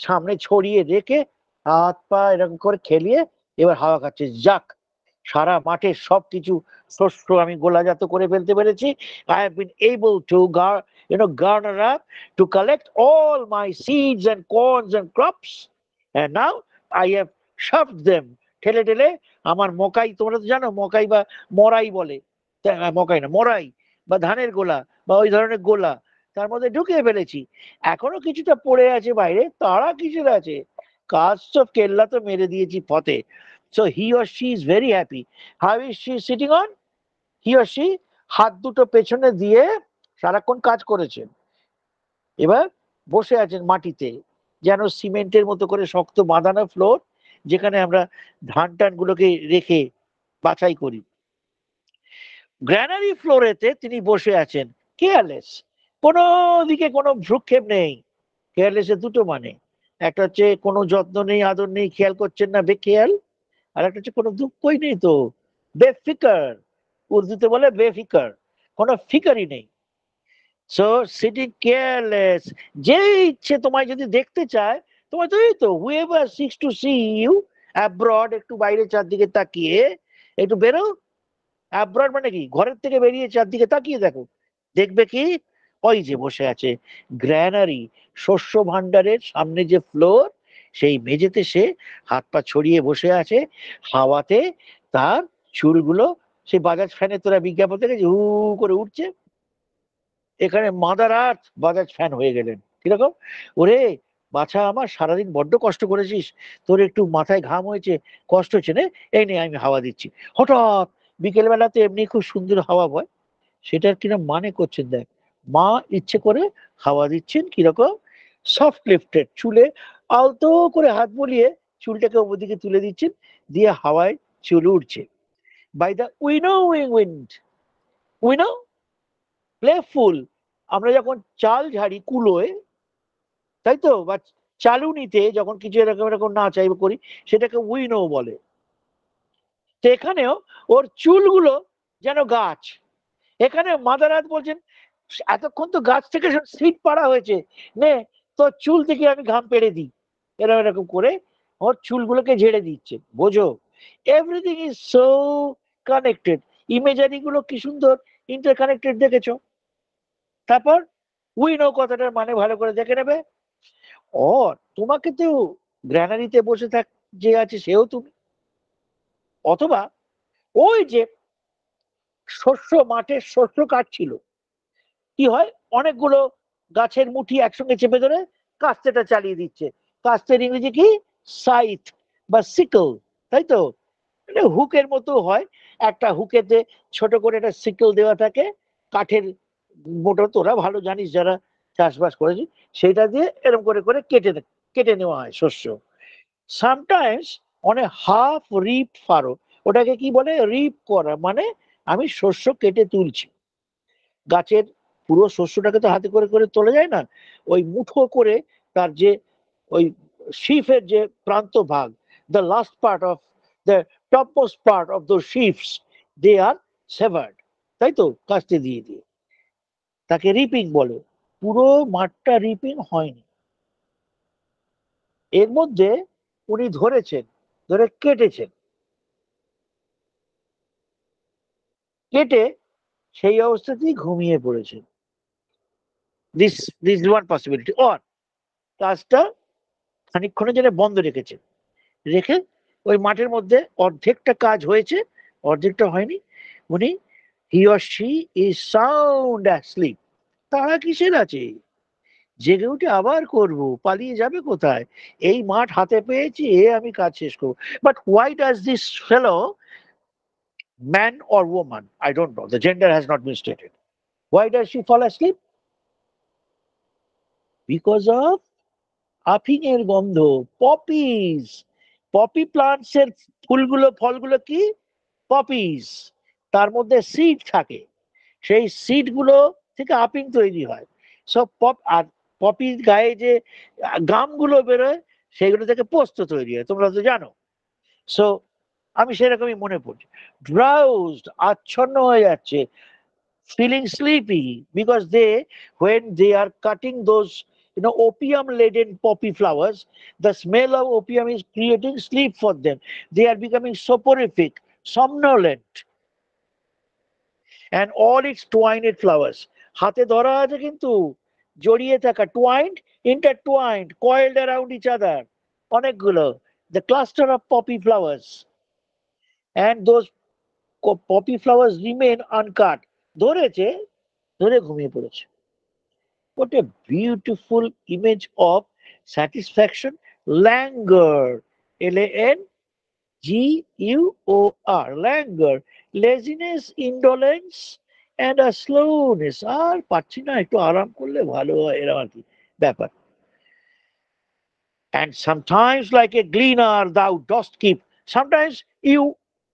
সামনে ছড়িয়ে রেখে হাত পা এরকম করে খেলিয়ে এবার হাওয়া খাচ্ছে। যাক, সারা মাঠের সবকিছু শস্য আমি গোলাজাত করে ফেলতে পেরেছি। I have been able to garner up, to collect all my seeds and corns and crops, and now I have shoved them, ঠেলে ঠেলে আমার মকাই, তোমরা তো জানো মকাই বা মরাই বলে, মকাই না মরাই বা ধানের গোলা বা ওই ধরনের গোলা, তার মধ্যে ঢুকিয়ে ফেলেছি। এখনো কিছুটা পড়ে আছে বাইরে, তারা কিছুটা আছে, কাজ তো কেল্লা তো মেরে দিয়েছি পথে। So he or she is very happy. How is she sitting on? He or she হাত দুটো পেছনে দিয়ে সারাক্ষণ কাজ করেছেন, এবার বসে আছেন মাটিতে, যেন সিমেন্টের মতো করে শক্ত বাঁধানো ফ্লোর, যেখানে আমরা ধান টান গুলোকে রেখে বাছাই করি। গ্র্যানারি ফ্লোরেতে তিনি বসে আছেন কেয়ারলেস, কোনো দিকে কোনো ভ্রুক্ষেপ নেই। কেয়ারলেসের দুটো মানে, একটা হচ্ছে কোনো যত্ন নেই আদর নেই খেয়াল করছেন না বেখেয়াল, আর একটা হচ্ছে কোনো দুঃখই নেই তো, বেফিকার, উর্দুতে বলে বেফিকার, কোনো ফিকারই নেই। সো সিটিং কেয়ারলেস, যে ইচ্ছে তোমায় যদি দেখতে চায়, তোমায় তো এই তো whoever seeks to see you abroad, একটু বাইরে চারদিকে তাকিয়ে একটু বেরো। অ্যাব্রড মানে কি, ঘরের থেকে বেরিয়ে চারদিকে তাকিয়ে দেখো, দেখবে কি, ওই যে বসে আছে গ্র্যানারি, শস্য ভান্ডারের সামনে যে ফ্লোর, সেই মেঝেতে সে হাত পা ছড়িয়ে বসে আছে, হাওয়াতে তার চুলগুলো সেই বাজাজ ফ্যানের তোরা বিজ্ঞাপন থেকে হু করে উঠছে। এখানে মাদার আর্থ বাজাজ ফ্যান হয়ে গেলেন। কিরকম, ওরে বাছা আমার, সারাদিন বড্ড কষ্ট করেছিস, তোর একটু মাথায় ঘাম হয়েছে, কষ্ট হচ্ছে না, এই নে আমি হাওয়া দিচ্ছি। হঠাৎ বিকেল বেলাতে এমনি খুব সুন্দর হাওয়া বয়, সেটার কিনা মানে করছেন দেখ, মা ইচ্ছে করে হাওয়া দিচ্ছেন কিরকম, সফট লিফটেড চুলে আলতো করে হাত বুলিয়ে চুলটাকে ওদিকে তুলে দিচ্ছেন, দিয়ে হাওয়ায় চুল উঠছে। By the winnowing wind, winnow playful, আমরা যখন চাল ঝাড়ি কুলোয়, তাই তো, বা চালুনিতে যখন কিছু এরকম এরকম না চাইবে করি, সেটাকে উইনো বলে। তো এখানেও ওর চুলগুলো যেন গাছ, এখানে মাদারাত বলছেন এতক্ষণ তো গাছ থেকে সিট পাড়া হয়েছে, নে তোর চুল থেকে আমি ঘাম পেড়ে দিই, এরকম এরকম করে ওর চুলগুলোকে ঝেড়ে দিচ্ছে। বোঝো, everything is so connected, imagery গুলো কি সুন্দর ইন্টারকানেক্টেড, দেখেছো? তারপর উইনো কথাটার মানে ভালো করে দেখে নেবে। ও, তোমাকে তো গ্র্যানারিতে বসে থাক যে আছে সেও তুমি, অথবা ওই যে শস্য মাঠের শস্য কাটছিল, কি হয়, অনেকগুলো গাছের মুঠি একসঙ্গে চেপে ধরে কাস্তেটা চালিয়ে দিচ্ছে। কাস্তের ইংরেজি কি, সাইথ বা সিকল, তাই তো, হুকের মতো হয়, একটা হুকেতে ছোট করে একটা সিকল দেওয়া থাকে কাঠের, মোটর তোরা ভালো জানিস যারা চাষবাস করেছিস, সেটা দিয়ে এরকম করে করে কেটে কেটে নেওয়া হয় শস্য। সামটাইমস অন এ হাফ রিপ ফারো, ওটাকে কি বলে, রিপ করা, মানে আমি শস্য কেটে তুলছি। গাছের পুরো শস্যটাকে তো হাতে করে করে তোলা যায় না, ওই মুঠো করে তার যে ওই শিফের যে প্রান্ত ভাগ, the last part of the topmost part of দো শিফস, দে আর সেভার্ড, তাই তো, কাস্তে দিয়ে দিয়ে, তাকে রিপিং বলে। পুরো মাঠটা রিপিং হয়নি, এর মধ্যে উনি ধরেছেন, ধরে কেটেছেন, কেটে সেই অবস্থাতেই ঘুমিয়ে পড়েছেন। This this one possibility, or কাজটা খানিকক্ষণের জন্য বন্ধ রেখেছেন, রেখে ওই মাঠের মধ্যে অর্ধেকটা কাজ হয়েছে, অর্ধেকটা হয়নি, উনি he or she is sound asleep, তারা কিসের আছে, জেগে উঠে আবার করব, পালিয়ে যাবে কোথায়? এই মাঠ হাতে পেয়েছি, আমি কাজ শেষ করবো। But why does this fellow, man or woman, I don't know, the gender has not been stated, why does she fall asleep? Because of আফিংয়ের গন্ধ, পপিজ। পপি প্লান্টস এর ফুলগুলো ফলগুলো কি? পপিজ। তার মধ্যে সিড থাকে, সেই সিড গুলো থেকে আফিং তৈরি হয়। সব পপ আর পপির গায়ে যে গামগুলো বেরোয়, সেগুলো থেকে পোস্ত তৈরি হয়, তোমরা তো জানো। সো আমি সেরকমই মনে পড়ছে, ড্রাউজড, আচ্ছন্ন হয়ে যাচ্ছে, feeling sleepy, because they, when they are cutting those, opium laden poppy flowers, the smell of opium is creating sleep for them. They are becoming soporific, somnolent, and all its twined flowers, হাতে ধরা আছে কিন্তু, জড়িয়ে থাকা, twined, intertwined, coiled around each other, অনেকগুলো, the cluster of poppy flowers, and those poppy flowers remain uncut, ধরেছে, ধরে ঘুমিয়ে পড়েছে। What a beautiful image of satisfaction, languor, Languor, languor, laziness, indolence, and a slowness. আর পারছি না, একটু আরাম করলে ভালো হয়, এরকম আর কি ব্যাপার। And sometimes, like a gleaner, thou dost keep. Sometimes you,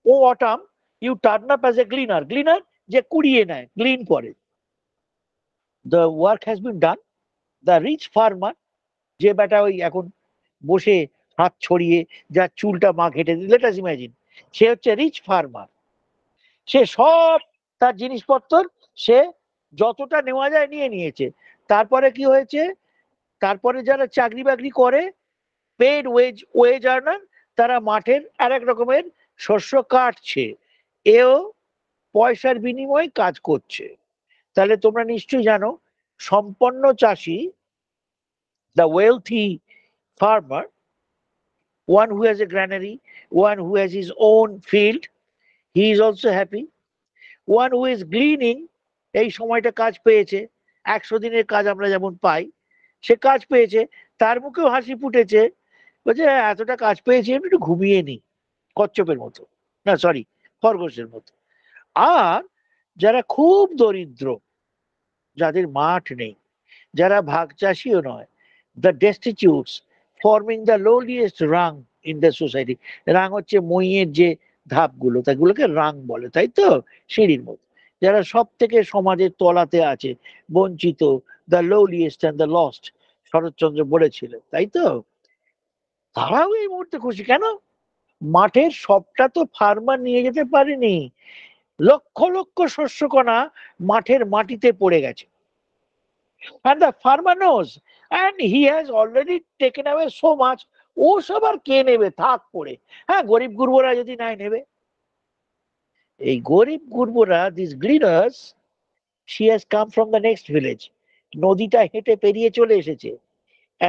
O autumn, you turn up as a gleaner. Gleaner, যে কুড়িয়ে নেয়, glean করে। The work has been done. The rich farmer, যে বেটা ওই এখন বসে হাত ছড়িয়ে যার চুলটা মা ঘেটে দিল, লেট আস ইমাজিন, সে হচ্ছে রিচ ফার্মার। সে সব তার জিনিসপত্র সে যতটা নেওয়া যায় নিয়ে নিয়েছে। তারপরে কি হয়েছে? তারপরে যারা চাকরি বাকরি করে, পেড ওয়েজ আর্নার, তারা মাঠের আর এক রকমের শস্য কাটছে, এও পয়সার বিনিময়ে কাজ করছে। তাহলে তোমরা নিশ্চয়ই জানো, সম্পন্ন চাষি, the wealthy farmer, one who has a granary, one who has his own field, he is also happy. One who is gleaning, এই সময়টা কাজ পেয়েছে, 100 দিনের কাজ আমরা যেমন পাই, সে কাজ পেয়েছে, তার মুখেও হাসি ফুটেছে, বলছে এতটা কাজ পেয়েছি, আমি একটু ঘুমিয়ে নি, কচ্ছপের মতো, না সরি, খরগোশের মতো। আর যারা খুব দরিদ্র, যাদের মাঠ নেই, যারা ভাগ চাষিও নয়, the destitutes, forming the lowliest rung in the society. Rung হচ্ছে মইয়ের যে ধাপগুলো, তাগুলোকে রাং বলে, তাই তো, সিঁড়ির মতো, যারা সব থেকে সমাজের তলাতে আছে, বঞ্চিত, the lowliest and the lost, Saratchandra বলেছিলেন, তাই তো, তারাও এই মুহূর্তে খুশি। কেন? মাঠের সবটা তো ফার্মার নিয়ে যেতে পারেনি, লক্ষ লক্ষ শস্যকণা মাঠের মাটিতে পড়ে গেছে, and the farmer knows, and he has already taken away so much, ও সব আর কে নেবে, থাক পড়ে। হ্যাঁ, গরিব গুরবরা যদি নাই নেবে, এই গরিব গুরবরা, this gleaners, she has come from the next village, নদীটা হেঁটে পেরিয়ে চলে এসেছে,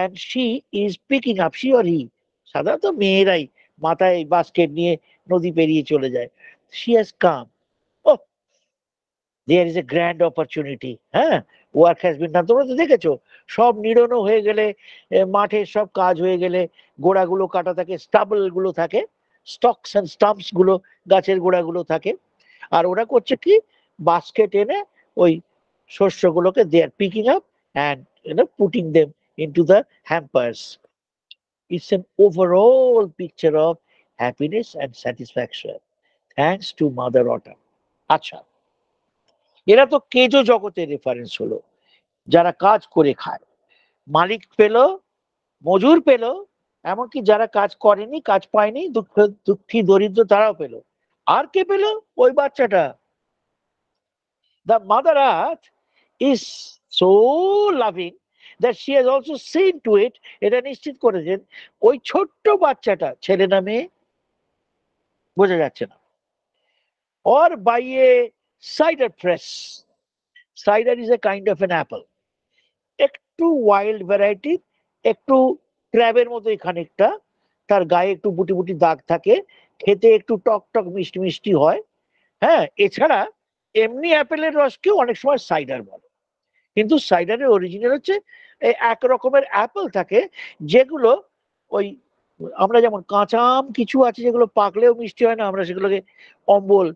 and she is picking up, she or he, সাধারণত মেয়েরাই মাথায় বাস্কেট নিয়ে নদী পেরিয়ে চলে যায়, she has come, oh, there is a grand opportunity, হ্যাঁ, ওয়ার্ক হ্যাজ বিন ডান। তোমরা তো দেখেছো, সব নিড়নো হয়ে গেলে, মাঠের সব কাজ হয়ে গেলে, গোড়াগুলো কাটা থাকে, স্টাবল গুলো থাকে, স্টকস অ্যান্ড স্টাম্পস গুলো, গাছের গোড়াগুলো থাকে, আর ওরা করছে কি, বাস্কেট এনে ওই শস্যগুলোকে they are picking up and putting them into the hampers. It's an overall picture of happiness and satisfaction, thanks to mother autumn. আচ্ছা, এরা তো কেজো জগতের রেফারেন্স হলো, যারা কাজ করে খায়, মালিক পেল, মজুর পেল, এমনকি যারা কাজ করেনি, কাজ পায়নি, দুঃখী দরিদ্র, তারাও পেল। আর কে পেল? ওই বাচ্চাটা। The mother earth is so loving that she has also seen to it, এটা নিশ্চিত করেছেন, ওই ছোট্ট বাচ্চাটা, ছেলে না মেয়ে বোঝা যাচ্ছে না, or by a cider press. Cider is a kind of an apple, একটু ওয়াইল্ড ভ্যারাইটি, একটু ক্র্যাবের মতোই খানিকটা, তার গায়ে একটু বুটি বুটি দাগ থাকে, খেতে একটু টক টক মিষ্টি মিষ্টি হয়। হ্যাঁ, এছাড়া এমনি অ্যাপেলের রসকেও অনেক সময় সাইডার বলে, কিন্তু সাইডারের অরিজিনাল হচ্ছে এই এক রকমের অ্যাপেল থাকে যেগুলো ওই আমরা যেমন কাঁচা আম কিছু আছে যেগুলো পাকলেও মিষ্টি হয় না, আমরা সেগুলোকে অম্বল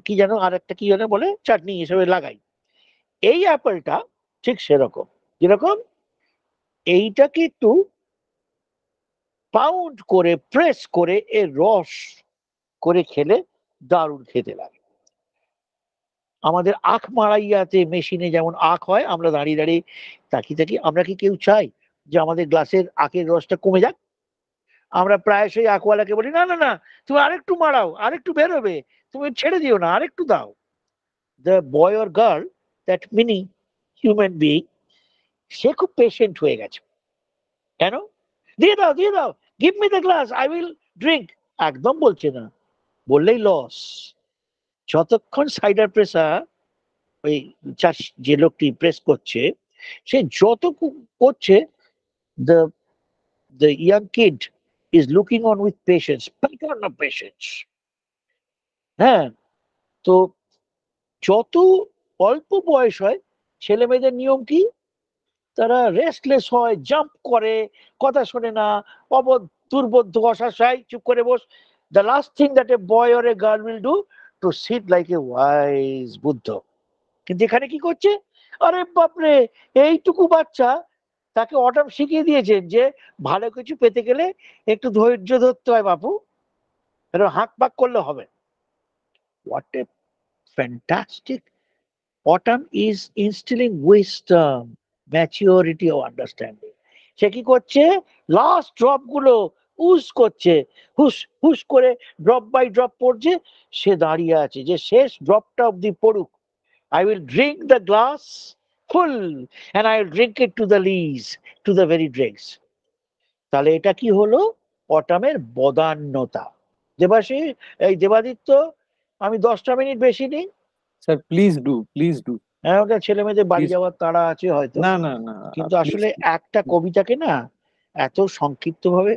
কি যেন আর একটা কি যেন বলে চাটনি হিসেবে লাগাই। এই অ্যাপেলটা ঠিক সেরকম, যেরকম এইটাকে একটু পাউন্ড করে প্রেস করে এর রস করে খেলে দারুণ খেতে লাগে। আমাদের আখ মাড়াইয়াতে মেশিনে যেমন আখ হয়, আমরা দাঁড়িয়ে দাঁড়িয়ে তাকিয়ে থাকি। আমরা কি কেউ চাই যে আমাদের গ্লাসের আখের রসটা কমে যাক? আমরা প্রায়শই আখওয়ালাকে বলি, না না না, তুমি আরেকটু মারাও, আরেকটু বেরোবে, তুমি ছেড়ে দিও না, আরেকটু দাও। The boy or girl, that mini human being, সে খুব পেশেন্ট হয়ে গেছে। কেন? দিয়ে দাও, দিয়ে দাও, give me the glass, I will drink. একদম বলছে না, বললেই লস। যতক্ষণ সাইডার প্রেসার ওই চাষ যে লোকটি প্রেস করছে, সে যত করছে, the the young kid is looking on with patience, pattern of patience। হ্যাঁ, তো যত অল্প বয়স হয়, ছেলে মেয়েদের নিয়ম কি, তারা রেস্টলেস হয়, জাম্প করে, কথা শোনে না, অবধ দুর্বোধ্য অসহায়, চুপ করে বস। The last thing that a boy or a girl will do, to sit like a wise Buddha. কিন্তু এখানে কি করছে, আরে বাপরে, এইটুকু বাচ্চা, তাকে অটাম শিখিয়ে দিয়েছেন যে ভালো কিছু পেতে গেলে একটু ধৈর্য ধরতে হয় বাপু, এরকম হাঁক পাক করলে হবে। What a fantastic! Autumn is instilling wisdom, maturity ও আন্ডারস্ট্যান্ডিং। সে কি করছে, লাস্ট ড্রপ গুলো উস করছে, হুস হুস করে ড্রপ বাই ড্রপ পড়ছে। সে দাঁড়িয়ে আছে যে শেষ ড্রপটা অব্দি পড়ুক। I will drink the glass full and I will drink it to the lees, to the very dregs। তাহলে এটা কি হলো, অটামের বদান্যতা। দেবাশী, এই দেবাদিত্য, আমি 10টা মিনিট বেশি নিই। Sir please do, please do, হ্যাঁ, ওটা ছেলে মেয়েদের বাড়ি প্লিজ। যাওয়ার তাড়া আছে হয়তো। না না না, কিন্তু প্লিজ। আসলে একটা কবিতাকে না এত সংক্ষিপ্ত ভাবে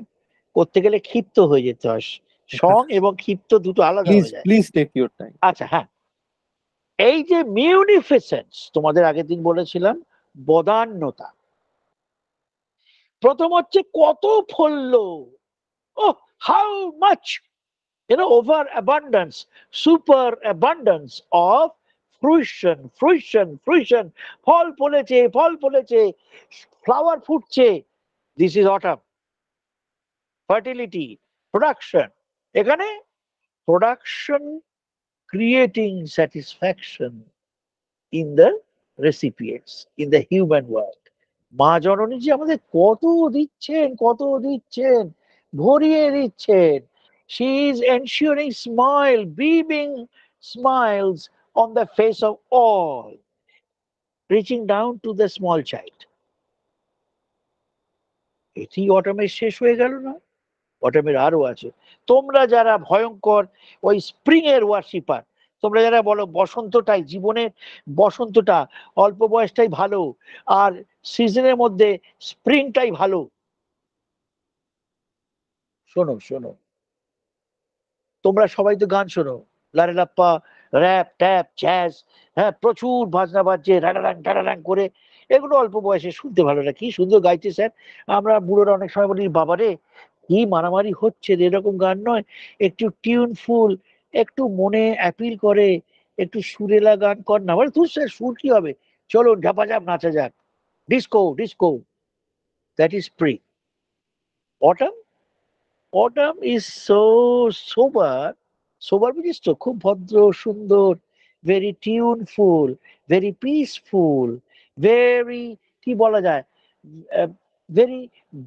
করতে গেলে ক্ষিপ্ত হয়ে যেতে হয়। সং এবং ক্ষিপ্ত দুটো আলাদা প্লিজ হয়ে যায়। Please take your time. আচ্ছা, হ্যাঁ, এই যে মিউনিফিসেন্স তোমাদের আগের দিন বলেছিলাম, বদান্যতা। প্রথম হচ্ছে কত ফললো, ও how much, over abundance, super abundance of fruition, fruition, fruition. ফল ফলেছে, ফল ফলেছে, ফ্লাওয়ার ফুটছে। This is autumn. Fertility, production. এখানে production creating satisfaction in the recipients, in the human world. মা জননী যে আমাদের কত দিচ্ছেন, কত দিচ্ছেন, ভরিয়ে দিচ্ছেন। She is ensuring smile, beaming smiles on the face of all, reaching down to the small child। এটি অটমের শেষ হয়ে গেল না, অটমের আরো আছে। তোমরা যারা ভয়ঙ্কর ওই স্প্রিং এর ওয়ার্শিপার, তোমরা যারা বলো বসন্তটাই জীবনের, বসন্তটা অল্প বয়সটাই ভালো, আর সিজনের মধ্যে স্প্রিংটাই ভালো, শোনো শোনো, তোমরা সবাই তো গান শোনো, লারেলাপ্পা, র্যাপ ট্যাপ জ্যাজ, হ্যাঁ, প্রচুর বাজনা বাজছে রাডারাং টাডারাং করে। এগুলো অল্প বয়সে শুনতে ভালো লাগে, কি সুন্দর গাইছে স্যার। আমরা বুড়োরা অনেক সময় বলি, বাবারে কি মারামারি হচ্ছে রে, এরকম গান নয়, একটু টিউনফুল, একটু মনে অ্যাপিল করে, একটু সুরেলা গান কর না। বলে তুই স্যার সুর কি হবে, চলো ঝাপাঝাপ নাচা যাক, disco disco. That is spring. Autumn, autumn is so sober. Sober বুঝিস তো, খুব ভদ্র সুন্দর, very tuneful, very peaceful, very, কি বলা যায়, very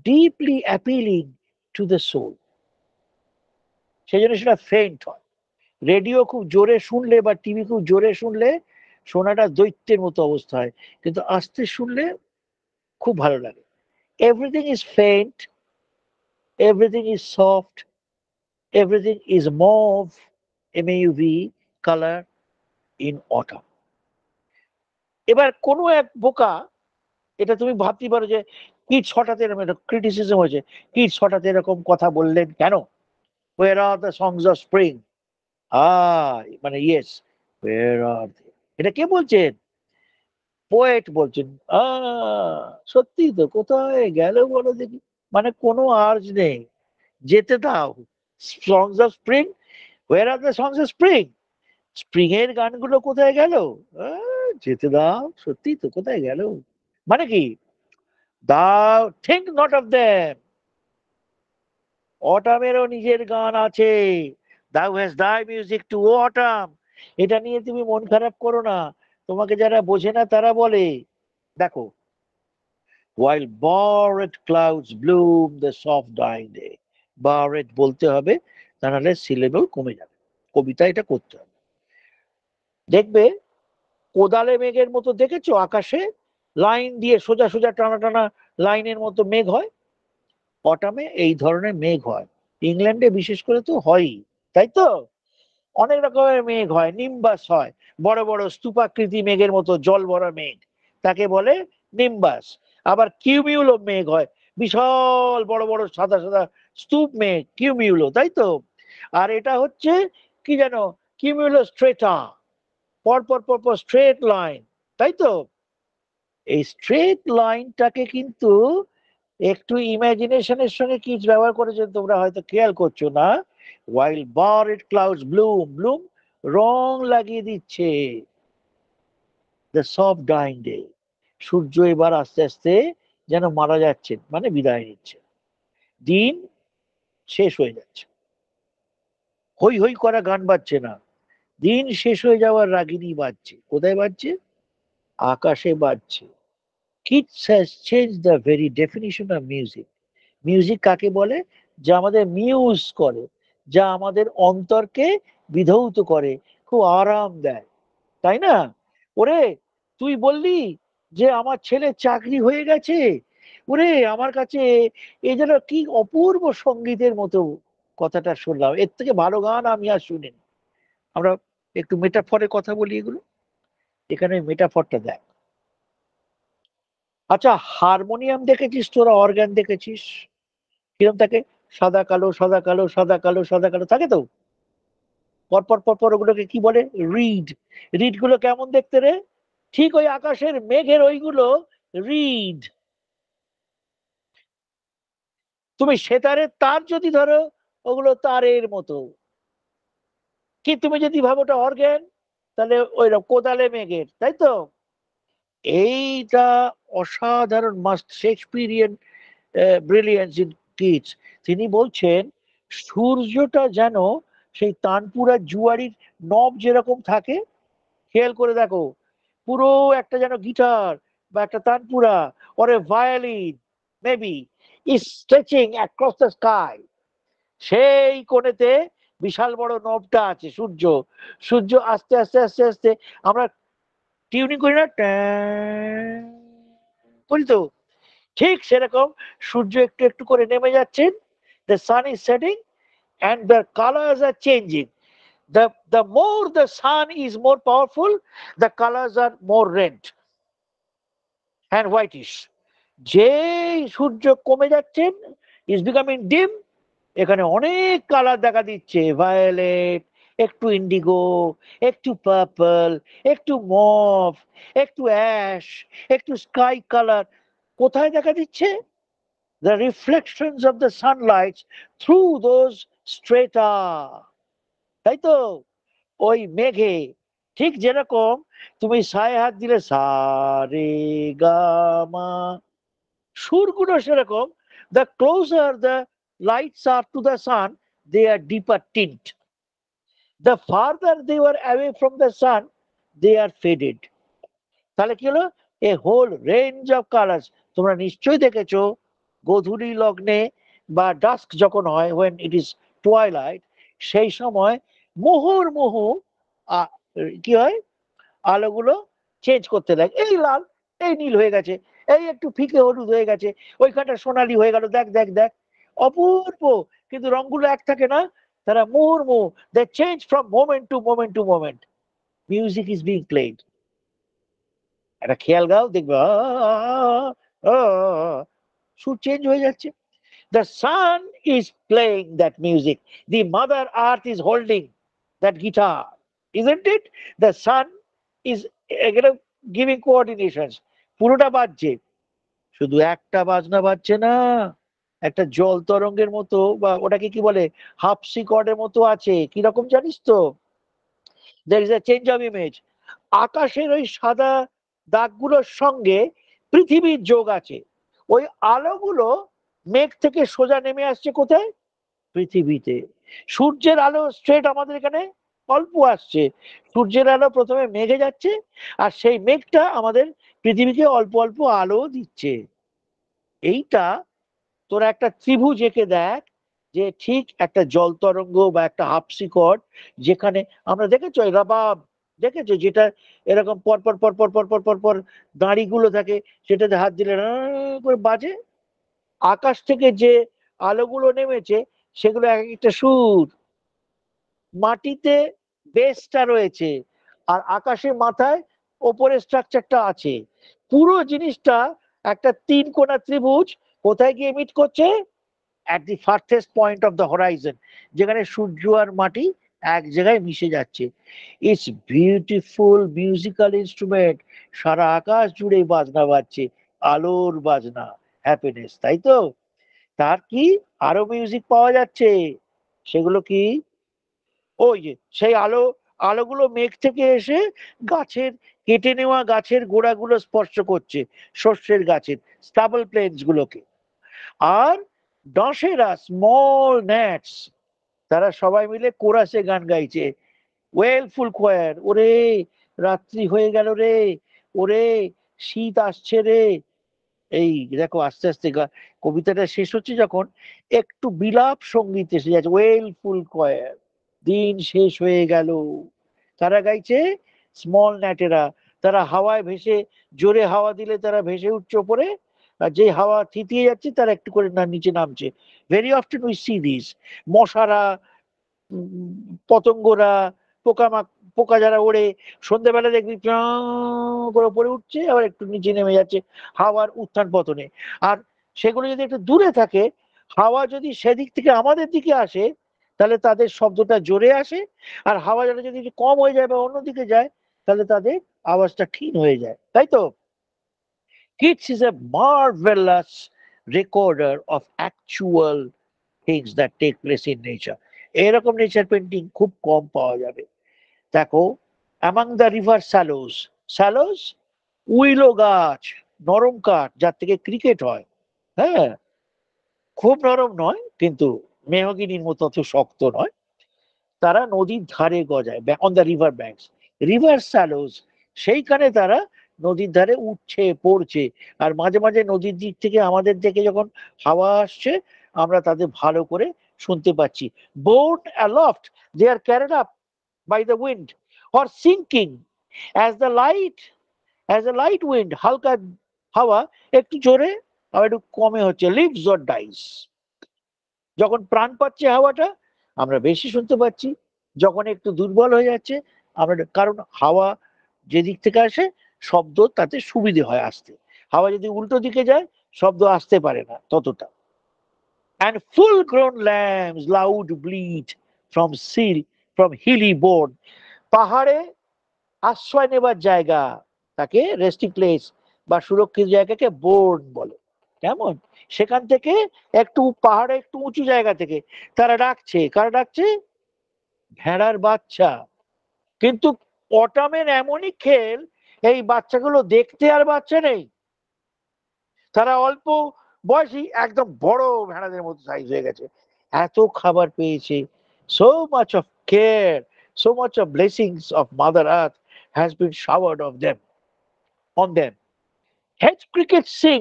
deeply appealing to the soul. সেই জন্য সেটা ফেইন্ট হয়। রেডিও খুব জোরে শুনলে বা টিভি খুব জোরে শুনলে শোনাটা দৈত্যের মতো অবস্থা হয়, কিন্তু আস্তে শুনলে খুব ভালো লাগে। Everything is faint, everything is soft, everything is mauve, MAUV color in autumn। এবার কোনো এক বোকা, এটা তুমি ভাবতে পারো যে কিডস হঠাৎ এরকম একটা ক্রিটিসিজম হয়েছে, কিডস হঠাৎ এরকম কথা বললেন কেন, where are the songs of spring? মানে ইয়েস, where are they? এটা কে বলছেন? পোয়েট বলছেন, সত্যি তো, কোথায় গেল বলো দেখি, মানে কোনো আর্জ নেই, যেতে দাও। Songs of spring, where are the songs of spring? Spring এর গানগুলো কোথায় গেল? যেতে দাও, সত্যি তো, কোথায় গেল? মানে কি, দাও থিঙ্ক নট অফ দেম। অটামেরও নিজের গান আছে, দাউ হ্যাজ দাই মিউজিক টু অটাম। এটা নিয়ে তুমি মন খারাপ করো না। তোমাকে যারা বোঝে না তারা বলে, দেখো, while borrowed clouds bloom the soft dying day, borrowed বলতে হবে, তা নাহলে সিলেবল কমে যাবে। কবিতা এটা করতে হবে। দেখবে, কোদালে মেঘের মতো দেখেছো আকাশে লাইন দিয়ে সোজা সোজা টানা টানা লাইনের মতো মেঘ হয়? অটামে এই ধরনের মেঘ হয়, ইংল্যান্ডে বিশেষ করে তো হয়ই, তাই তো? অনেক রকমের মেঘ হয়, নিম্বাস হয়, বড় বড় স্তূপাকৃতি মেঘের মতো জল ভরা মেঘ, তাকে বলে নিম্বাস। আবার কিউমিউলো মেঘ হয়, বিশাল বড় বড় সাদা সাদা স্তূপ মেঘ, কিউমিউলো, তাই তো? আর এটা হচ্ছে কি যেন, কিউমিউলো স্ট্রেটা, পর পর পর পর স্ট্রেট লাইন, তাই তো? এই স্ট্রেট লাইনটাকে কিন্তু একটু ইমাজিনেশনের সঙ্গে কি ব্যবহার করেছেন তোমরা হয়তো খেয়াল করছো না। while borrowed clouds bloom, bloom রং লাগিয়ে দিচ্ছে, the soft dying day, সূর্য এবার আস্তে আস্তে যেন মারা যাচ্ছেন, মানে বিদায় নিচ্ছে, দিন শেষ হয়ে যাচ্ছে। হই হই করা গান বাজছে না, দিন শেষ হয়ে যাওয়ার রাগিনী বাজছে। কোথায় বাজছে? আকাশে বাজছে। Keats has change the very definition of music. Music কাকে বলে? যা আমাদের মিউজ করে, যা আমাদের অন্তরকে বিধৌত করে, খুব আরাম দেয়, তাই না? ওরে, তুই বললি যে আমার ছেলের চাকরি হয়ে গেছে, ওরে আমার কাছে এ যেন কি অপূর্ব সঙ্গীতের মতো কথাটা শুনলাম, এর থেকে ভালো গান আমি আর শুনিনি। আমরা একটু মেটাফরে কথা বলি এগুলো, এখানে মেটাফরটা দেখ। আচ্ছা, হারমোনিয়াম দেখেছিস তোরা? অর্গান দেখেছিস কিরম থাকে? সাদা কালো সাদা কালো সাদা কালো সাদা কালো থাকে তো, পরপর পরপর ওগুলোকে কি বলে? রিড। রিড গুলো কেমন দেখতে রে? ঠিক ওই আকাশের মেঘের ওইগুলো রিড। তুমি সেতারের তার যদি ধরো, ওগুলো তারের মতো। কি তুমি যদি ভাবো ওটা অর্গ্যান, তাহলে ওই কোদালে মেঘের, তাই তো? এইটা অসাধারণ, must Shakespearean brilliance in kids. তিনি বলছেন সূর্যটা যেন সেই তানপুরা জুয়ারির নব যেরকম থাকে, খেয়াল করে দেখো, পুরো একটা যেন গিটার বা একটা তানপুরা or a violin maybe is stretching across the sky। সেই কোণেতে বিশাল বড় নবটা আছে সূর্য। সূর্য আস্তে আস্তে আস্তে আস্তে, আমরা টিউনিং করি না, ট্যাঁ করি তো, ঠিক সেরকম সূর্য একটু একটু করে নেমে যাচ্ছেন। The sun is setting and the colors are changing. The more the sun is more powerful, the colors are more red and whitish. যেই সূর্য কমে যাচ্ছেন, is becoming dim, এখানে অনেক কালার দেখা দিচ্ছে, ভায়োলেট, একটু ইন্ডিগো, একটু পার্পল, একটু মভ, একটু অ্যাশ, একটু স্কাই কালার। কোথায় দেখা দিচ্ছে? The reflections of the sunlight through those strata, তাই তো? ওই মেঘে, ঠিক যেরকম তুমি সায় হাত দিলে সা রে গা মা, সুরগুলো সেরকম। The closer the lights are to the sun, they are deeper tint. The farther they were away from the sun, they are faded. তাহলে কি হলো? এ হোল রেঞ্জ অফ কালার্স। তোমরা নিশ্চয়ই দেখেছো গোধূলি লগ্নে বা ডাস্ক যখন হয়, when it is twilight, সেই সময় মুহুর্মুহু আ- কি হয়, আলোগুলো চেঞ্জ করতে লাগে, এই লাল, এই নীল হয়ে গেছে, এই একটু ফিকে হলুদ হয়ে গেছে, ওইখানটা সোনালি হয়ে গেল, দেখ দেখ দেখ, অপূর্ব। কিন্তু রংগুলো এক থাকে না, তারা মুহুর্মুহু, they change from moment to moment to moment. Music is being played, একটা খেয়াল গাও, দেখবে সুর চেঞ্জ হয়ে যাচ্ছে। The sun is playing that music. The mother earth is holding that guitar, isn't it? The sun is, giving coordination, পুরোটা বাজছে। শুধু একটা বাজনা বাজছে না, একটা জল তরঙ্গের মতো, বা ওটাকে কি বলে, হাফসি কর্ডের মতো আছে। কিরকম জানিস তো? There is a change of image. আকাশের ওই সাদা দাগগুলোর সঙ্গে পৃথিবীর যোগ আছে। ওই আলোগুলো মেঘ থেকে সোজা নেমে আসছে কোথায়? পৃথিবীতে। সূর্যের আলো স্ট্রেট আমাদের এখানে অল্প আসছে, সূর্যের আলো প্রথমে মেঘে যাচ্ছে, আর সেই মেঘটা আমাদের পৃথিবীকে অল্প অল্প আলো দিচ্ছে। এইটা তোরা একটা ত্রিভুজ এঁকে দেখ, যে ঠিক একটা জল তরঙ্গ বা একটা হাপসিকট, যেখানে আমরা দেখেছো এই রবাব, দেখেছো যেটা এরকম পরপর পরপর পরপর পরপর দাঁড়িগুলো থাকে, সেটাতে হাত দিলে করে বাজে। আকাশ থেকে যে আলোগুলো নেমেছে সেগুলো এক একটা সুর। মাটিতে বেসটা রয়েছে, আর আকাশের মাথায় ওপরের স্ট্রাকচারটা আছে। পুরো জিনিসটা একটা তিন কোণা ত্রিভুজ। কোথায় গিয়ে মিট করছে? At the farthest point of the horizon, যেখানে সূর্য আর মাটি এক জায়গায় মিশে যাচ্ছে। It's beautiful musical instrument. সারা আকাশ জুড়ে বাজনা বাজছে, আলোর বাজনা, হ্যাপিনেস, তাই তো? তার কি আরো মিউজিক পাওয়া যাচ্ছে? সেগুলো কি? ওই যে সেই আলো, আলোগুলো মেঘ থেকে এসে গাছের, কেটে নেওয়া গাছের গোড়াগুলো স্পর্শ করছে, শস্যের গাছের স্টাবল প্লেন্স গুলোকে। আর দশেরা স্মল ন্যাটস, তারা সবাই মিলে কোরাসে গান গাইছে। ওয়েলফুল কোয়ার, ওরে রাত্রি হয়ে গেল রে, ওরে শীত আসছে রে। এই দেখো আস্তে আস্তে কবিতাটা শেষ হচ্ছে যখন, একটু বিলাপ সঙ্গীত এসে যাচ্ছে, ওয়েলফুল কয়ার, দিন শেষ হয়ে গেল। তারা গাইছে স্মল ন্যাটেরা। তারা হাওয়ায় ভেসে, জোরে হাওয়া দিলে তারা ভেসে উঠছে ওপরে, আর যে হাওয়া থিতিয়ে যাচ্ছে তারা একটু করে না নিচে নামছে। Very often we see this. মশারা, পতঙ্গরা, পোকা যারা ওড়ে, সন্ধ্যেবেলা দেখবি করে উপরে উঠছে, আবার একটু নিচে নেমে যাচ্ছে হাওয়ার উত্থান পতনে। আর সেগুলো যদি একটু দূরে থাকে, হাওয়া যদি সেদিক থেকে আমাদের দিকে আসে, তাহলে তাদের শব্দটা জোরে আসে। আর হাওয়া যদি একটু কম হয়ে যায় বা অন্যদিকে যায়, তাহলে তাদের আওয়াজটা ক্ষীণ হয়ে যায়, তাই তো? Keats is a marvelous recorder of actual things that take place in nature. এরকম নেচার পেন্টিং খুব কম পাওয়া যাবে। দেখো, অ্যামাং দ্য রিভার স্যালোস, স্যালোস উইলো গাছ, নরম কাঠ, যার থেকে ক্রিকেট হয়। হ্যাঁ, খুব নরম নয়, কিন্তু মেহগিনির মতো অত শক্ত নয়। তারা নদীর ধারে গজায়, on the river banks, river shallows. সেইখানে তারা নদীর ধারে উঠছে পড়ছে। আর মাঝে মাঝে নদীর দিক থেকে আমাদের দিকে যখন হাওয়া আসছে, আমরা তাদের ভালো করে শুনতে পাচ্ছি। বোট aloft, they are carried up by the wind, or sinking as the light, as the light wind. হালকা হাওয়া একটু জোরে, আবার একটু কমে হচ্ছে, লিভস অর ডাইস। যখন প্রাণ পাচ্ছে হাওয়াটা, আমরা বেশি শুনতে পাচ্ছি। যখন একটু দুর্বল হয়ে যাচ্ছে, আমরা, কারণ হাওয়া যেদিক থেকে আসে, শব্দ তাতে সুবিধে হয় আসতে। হাওয়া যদি উল্টো দিকে যায়, শব্দ আসতে পারে না ততটা। And full grown lambs loud bleat from seal, from hilly board. পাহাড়ে আশ্রয় নেবার জায়গা, তাকে রেস্টিং প্লেস বা সুরক্ষিত জায়গাকে বোর্ন বলে। কেমন? সেখান থেকে একটু পাহাড়ে একটু উঁচু জায়গা থেকে তারা ডাকছে। কারা ডাকছে? ভেড়ার বাচ্চা। কিন্তু অটামের এমনই খেল, এই বাচ্চাগুলো দেখতে আর বাচ্চা নেই, তারা অল্প বয়সী একদম বড় ভেড়াদের মতো সাইজ হয়ে গেছে। এত খাবার পেয়েছে। So much of care, so much of blessings of mother earth has been showered of them, on them. Hedge cricket sing,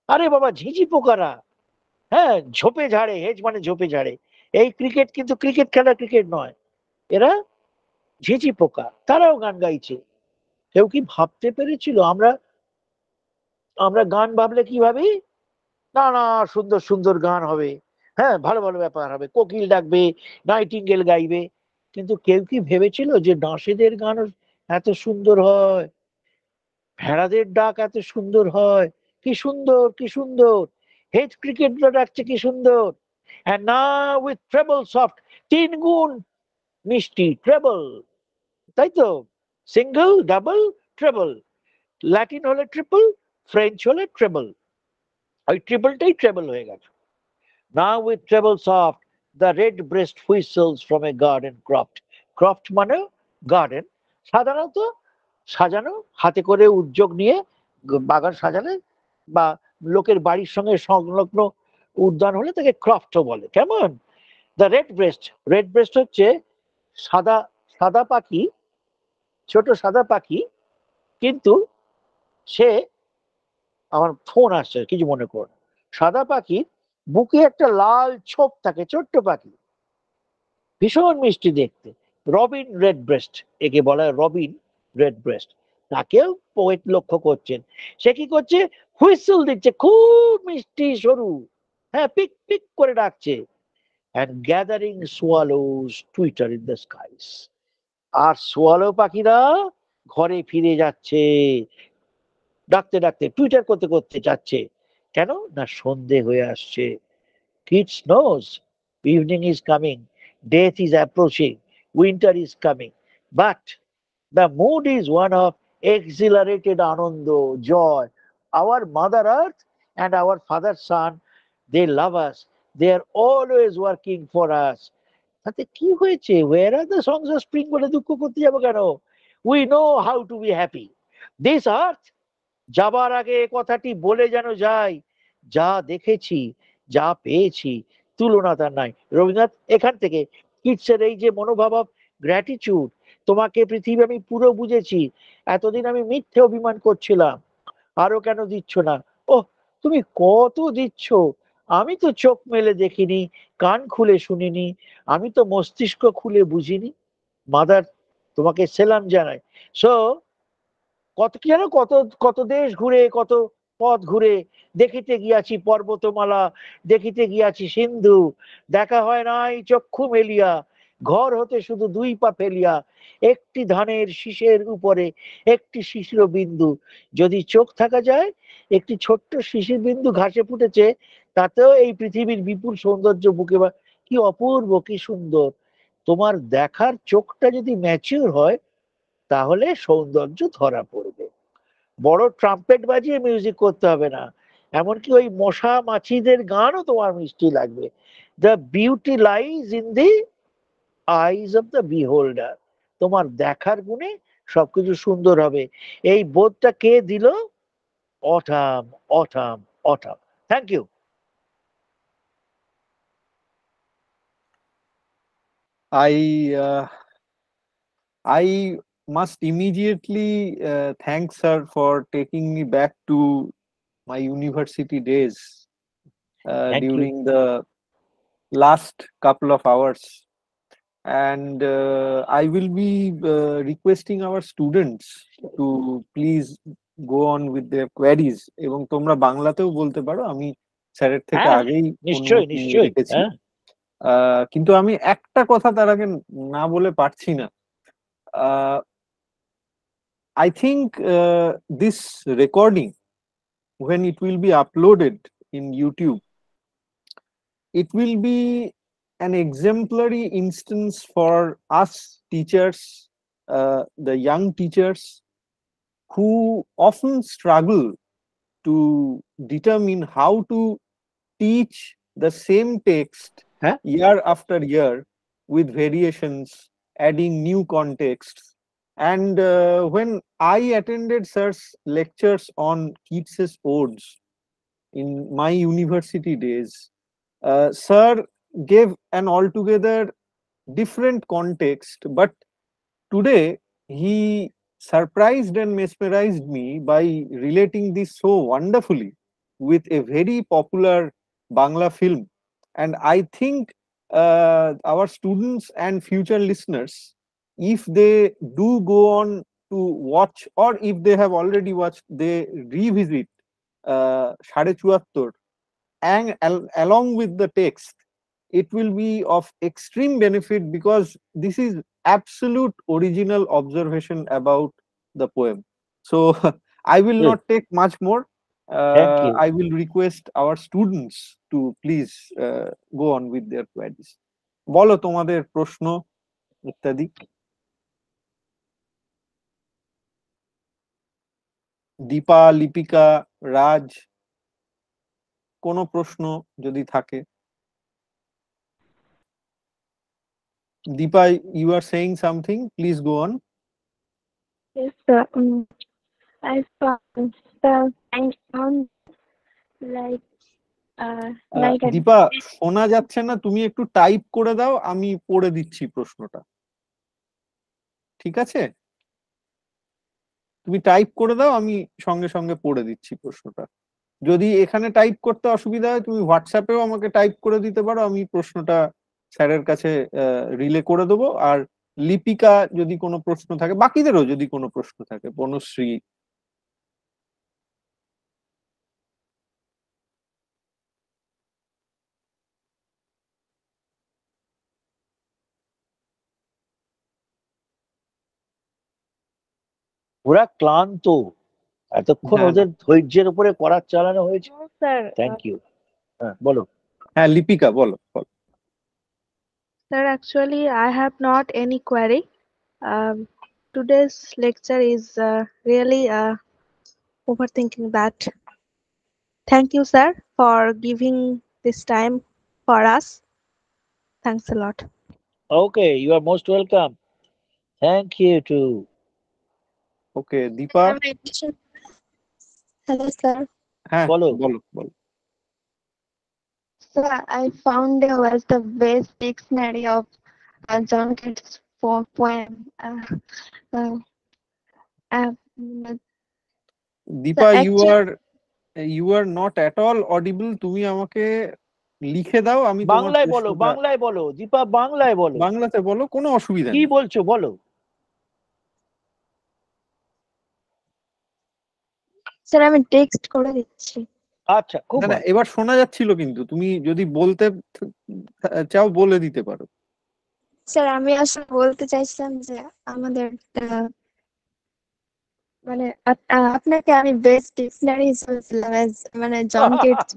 আরে বাবা ঝিঝি পোকারা, হ্যাঁ, ঝোপে ঝাড়ে, হেজ মানে ঝোপে ঝাড়ে। এই ক্রিকেট কিন্তু ক্রিকেট খেলা ক্রিকেট নয়, এরা ঝিঝি পোকা, তারাও গান গাইছে। কেউ কি ভাবতে পেরেছিল? আমরা আমরা গান ভাবলে কি ভাবি? না না, সুন্দর সুন্দর গান হবে, হ্যাঁ, ভালো ভালো ব্যাপার হবে, কোকিল ডাকবে, নাইটিঙ্গেল গাইবে। কিন্তু কেউ কি ভেবেছিল যে ডাঁশেদের গানও এত সুন্দর হয়, ভেড়াদের ডাক এত সুন্দর হয়? কি সুন্দর, কি সুন্দর! হেড ক্রিকেটরা ডাকছে কি সুন্দর! And now with treble soft, তিন গুণ মিষ্টি, ট্রেবল, তাই তো? Single, double, treble. ল্যাটিন হলে ট্রিপল, ফ্রেঞ্চ হলে ট্রেবল, ওই ট্রিপলটাই ট্রেবল হয়ে গেছে। Now with treble soft the red breast whistles from a garden croft. Croft মানে গার্ডেন, সাধারণত সাজানো, হাতে করে উদ্যোগ নিয়ে বাগান সাজালে বা লোকের বাড়ির সঙ্গে সংলগ্ন উদ্যান হলে তাকে ক্রফটও বলে। কেমন? The red breast, red breast হচ্ছে সাদা, সাদা পাখি, ছোট সাদা পাখি, কিন্তু সে, আমার ফোন আসছে কিছু মনে করো না। সাদা পাখির বুকে একটা লাল ছোপ থাকে, ছোট্ট পাখি, ভীষণ মিষ্টি দেখতে। রবিন রেড ব্রেস্ট, একে বলা হয় রবিন রেড ব্রেস্ট। তাকেও পোয়েট লক্ষ্য করছেন। সে কি করছে? হুইসেল দিচ্ছে, খুব মিষ্টি সরু, হ্যাঁ, পিক পিক করে ডাকছে। And gathering swallows twitter in the skies. আর সোয়ালো পাখিরা ঘরে ফিরে যাচ্ছে, ডাকতে ডাকতে, টুইটার করতে করতে যাচ্ছে। কেন না? সন্ধে হয়ে আসছে। Kids knows evening is coming, death is approaching, winter is coming. But the mood is one of exhilarated anando, joy. Our Mother Earth and our Father Sun, they love us. They are always working for us. তাতে কি হয়েছে? Where are the songs of spring বলে দুঃখ করতে যাবো কেন? We know how to be happy. This earth, যাবার আগে এ কথাটি বলে যেন যাই, যা দেখেছি, যা পেয়েছি, তুলনা তার নাই। রবীন্দ্রনাথ এখান থেকে কিডসের এই যে মনোভাব অফ গ্র্যাটিচিউড, তোমাকে পৃথিবী আমি পুরো বুঝেছি, এতদিন আমি মিথ্যে অভিমান করছিলাম, আরো কেন দিচ্ছ না? ওহ, তুমি কত দিচ্ছ, আমি তো চোখ মেলে দেখিনি, কান খুলে শুনিনি, আমি তো মস্তিষ্ক খুলে বুঝিনি। মাদার, তোমাকে সেলাম জানাই। সো কত কি জানো, কত কত দেশ ঘুরে, কত পথ ঘুরে, দেখিতে গিয়াছি পর্বতমালা, দেখিতে গিয়াছি সিন্ধু, দেখা হয় নাই চক্ষু মেলিয়া, ঘর হতে শুধু দুই পা ফেলিয়া, একটি ধানের শীষের উপরে একটি শিশির বিন্দু। যদি চোখ থাকা যায়, একটি ছোট্ট শিশির বিন্দু ঘাসে ফুটেছে, তাতেও এই পৃথিবীর বিপুল সৌন্দর্য বুকে বা, কি অপূর্ব, কি সুন্দর। তোমার দেখার চোখটা যদি ম্যাচিউর হয়, তাহলে সৌন্দর্য ধরা পড়বে। বড় ট্রাম্পেট বাজিয়ে মিউজিক করতে হবে না, এমনকি ওই মশা মাছিদের গানও তোমার মিষ্টি লাগবে। The beauty lies in the eyes of the বিহোল্ডার। তোমার দেখার গুণে সবকিছু সুন্দর হবে। এই বোধটা কে দিল? Autumn, autumn, autumn. Thank you. I I must immediately thank sir for taking me back to my university days thank you. during the last couple of hours. And I will be requesting our students to please go on with their queries. এবং তোমরা বাংলাতেও বলতে পারো, আমি স্যারের থেকে হ্যাঁ, আগেই নিশ্চয়ই অনুমতি নিয়ে নিশ্চয়ই, রেখেছি। হ্যাঁ। কিন্তু আমি একটা কথা তার আগে না বলে পারছি না। I think this recording, when it will be uploaded in YouTube, it will be an exemplary instance for us teachers, the young teachers who often struggle to determine how to teach the same text হ্যাঁ, year after year with variations, adding new contexts. And when I attended sir's lectures on Keats's Odes in my university days, sir gave an altogether different context, but today he surprised and mesmerized me by relating this so wonderfully with a very popular Bangla film. And I think our students and future listeners, if they do go on to watch, or if they have already watched, they revisit Sade Chuattor, and along with the text, it will be of extreme benefit because this is absolute original observation about the poem. So I will not take much more. Thank you. I will request our students to please go on with their queries. বলো তোমাদের প্রশ্ন ইত্যাদি। দীপা, লিপিকা, রাজ, কোনো প্রশ্ন যদি থাকে? Dipa, you are saying something, please go on. Yes, sir. I found like like a Dipa, শোনা যাচ্ছে না, তুমি একটু টাইপ করে দাও, আমি পড়ে দিচ্ছি প্রশ্নটা, ঠিক আছে? তুমি টাইপ করে দাও, আমি সঙ্গে সঙ্গে পড়ে দিচ্ছি প্রশ্নটা। যদি এখানে টাইপ করতে অসুবিধা হয়, তুমি হোয়াটসঅ্যাপেও আমাকে টাইপ করে দিতে পারো, আমি প্রশ্নটা স্যারের কাছে রিলে করে দেবো। আর লিপিকা, যদি কোনো প্রশ্ন থাকে, বাকিদেরও যদি কোনো প্রশ্ন থাকে, বনশ্রী। ওরা ক্লান্ত, এতক্ষণ হ্যাঁ ওদের ধৈর্যের উপরে করার চালানো হয়েছে। no, sir. Thank you. হ্যাঁ, বলো। হ্যাঁ, লিপিকা বলো বলো। Sir, actually, I have not any query. Today's lecture is really overthinking that. Thank you, sir, for giving this time for us. Thanks a lot. Okay, you are most welcome. Thank you too. Okay Dipa. Hello, sir. হ্যাঁ বলো। বলো বলো। Sir, I found was the best dictionary of John Keats' poem. Uh, uh, Dipa, actually, you are not at all audible. তুমি আমাকে লিখে দাও, আমি তোমার বাংলায় বলো, প্রশ্নটা বাংলায় বলো দীপা, বাংলায় বলো। বাংলাতে বলো, কোনো অসুবিধা কি নেই। বলছো বলো। স্যার আমি টেক্সট করে দিচ্ছি। আচ্ছা, খুব না না, ভালো। এবার শোনা যাচ্ছিল, কিন্তু তুমি যদি বলতে চাও বলে দিতে পারো। স্যার আমি আসলে বলতে চাইছিলাম যে আমাদের মানে আপনাকে আমি বেস্ট ডিকশনারি হিসেবে মানে জন কেটস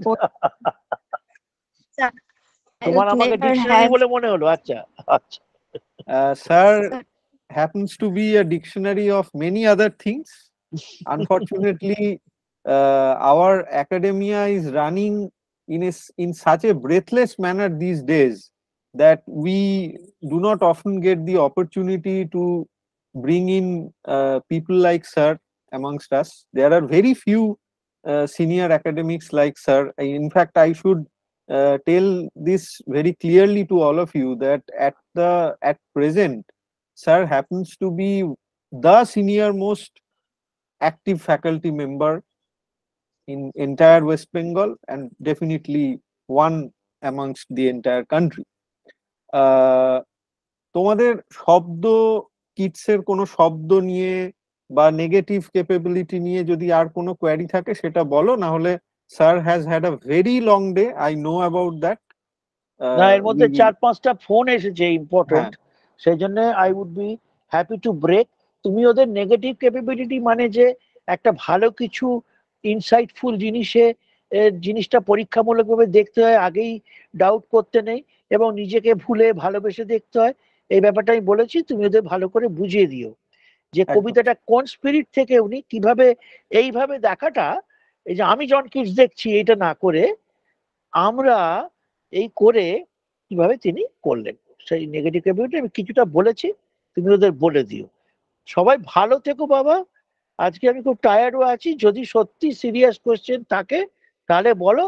তোমার আমাকে ডিকশনারি বলে মনে হলো। আচ্ছা আচ্ছা। Sir happens to be a dictionary of many other things. Unfortunately, our academia is running in such a breathless manner these days that we do not often get the opportunity to bring in people like sir amongst us. There are very few senior academics like sir. In fact, I should tell this very clearly to all of you that at present, sir happens to be the senior most active faculty member in entire West Bengal and definitely one amongst the entire country. তোমাদের শব্দ, কিটসের কোনো শব্দ নিয়ে বা নেগেটিভ ক্যাপাবিলিটি নিয়ে যদি আর কোনো কোয়ারি থাকে সেটা বলো, না হলে sir has had a very long day, I know about that. না, এর মধ্যে 4-5টা ফোন এসেছে ইম্পর্টেন্ট, হ্যাঁ, সেই জন্য I would be happy to break. তুমি ওদের নেগেটিভ ক্যাপাবিলিটি মানে যে একটা ভালো কিছু ইনসাইটফুল জিনিসটা পরীক্ষামূলকভাবে দেখতে হয়, আগেই ডাউট করতে নেই, এবং নিজেকে ভুলে ভালোবেসে দেখতে হয়, এই ব্যাপারটা আমি বলেছি। তুমি ওদের ভালো করে বুঝিয়ে দিও যে একদম। কবিতাটা কোন স্পিরিট থেকে উনি কিভাবে এইভাবে দেখাটা, এই যে আমি জন কিটস দেখছি এটা না করে আমরা এই করে কিভাবে তিনি করলেন, সেই নেগেটিভ ক্যাপাবিলিটি আমি কিছুটা বলেছি, তুমি ওদের বলে দিও। সবাই ভালো থেকো বাবা। আজকে আমি খুব টায়ার্ডও আছি, যদি সত্যি সিরিয়াস কোয়েশ্চেন থাকে তাহলে বলো,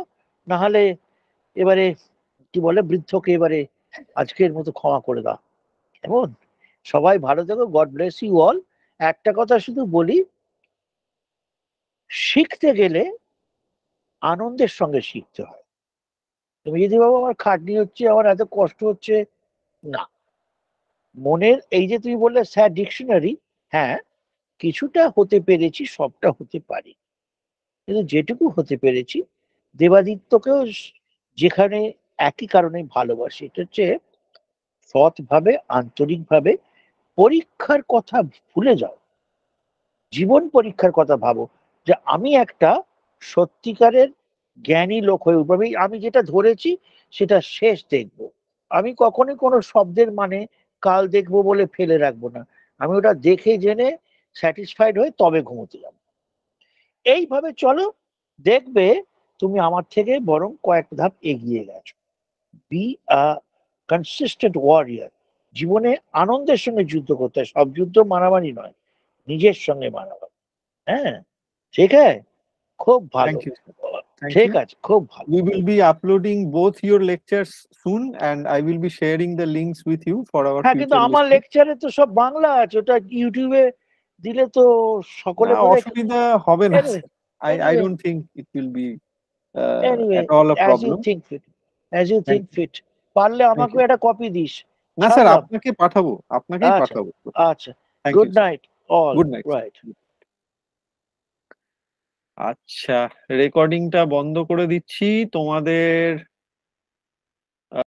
না হলে এবারে কি বলে বৃদ্ধকে এবারে আজকের মতো ক্ষমা করে দাও। কেমন? সবাই ভালো থেকো, গড ব্লেস ইউ অল। একটা কথা শুধু বলি, শিখতে গেলে আনন্দের সঙ্গে শিখতে হয়। তুমি যদি বাবা আমার খাটনি হচ্ছে, আমার এত কষ্ট হচ্ছে, না। মনের এই যে তুমি বললে স্যার ডিকশনারি, হ্যাঁ কিছুটা হতে পেরেছি, সবটা হতে পারি, কিন্তু যেটুকু হতে পেরেছি দেবাদিত্যকেও যেখানে একই কারণে ভালোবাসি, এটা হচ্ছে সৎভাবে আন্তরিকভাবে পরীক্ষার কথা ভুলে যাও, জীবন পরীক্ষার কথা ভাবো, যে আমি একটা সত্যিকারের জ্ঞানী লোক হয়ে উঠবো, আমি যেটা ধরেছি সেটা শেষ দেখব। আমি কখনোই কোনো শব্দের মানে কাল দেখবো বলে ফেলে রাখবো না, আমি ওটা দেখে জেনে স্যাটিসফাইড হয়ে তবে ঘুমোতে যাবো। এইভাবে চলো, দেখবে তুমি আমার থেকে বরং কয়েক ধাপ এগিয়ে গেছো। Be a consistent warrior. জীবনে আনন্দের সঙ্গে যুদ্ধ করতে হয়, সব যুদ্ধ মারামারি নয়, নিজের সঙ্গে মারামারি। হ্যাঁ, ঠিক আছে, খুব ভালো। Thank you, sir. Thank ঠিক you. আছে, খুব ভালো। We will be uploading both your lectures soon, and I will be sharing the links with you for our হ্যাঁ, কিন্তু future আমার listeners. লেকচারে তো সব বাংলা আছে, ওটা ইউটিউবে দিলে তো সকলে না, বোধহয়। অসুবিধা হবে না, anyway, sir. I anyway, don't think it will be anyway, at all a as you problem. Think fit, as you Thank think you. Fit. পারলে Thank আমাকেও you. একটা কপি দিস, না স্যার, ছাড়লাম। আপনাকেই আচ্ছা, পাঠাবো। আচ্ছা, thank good you sir. Night অল। Good night. রাইট। আচ্ছা, রেকর্ডিংটা বন্ধ করে দিচ্ছি। তোমাদের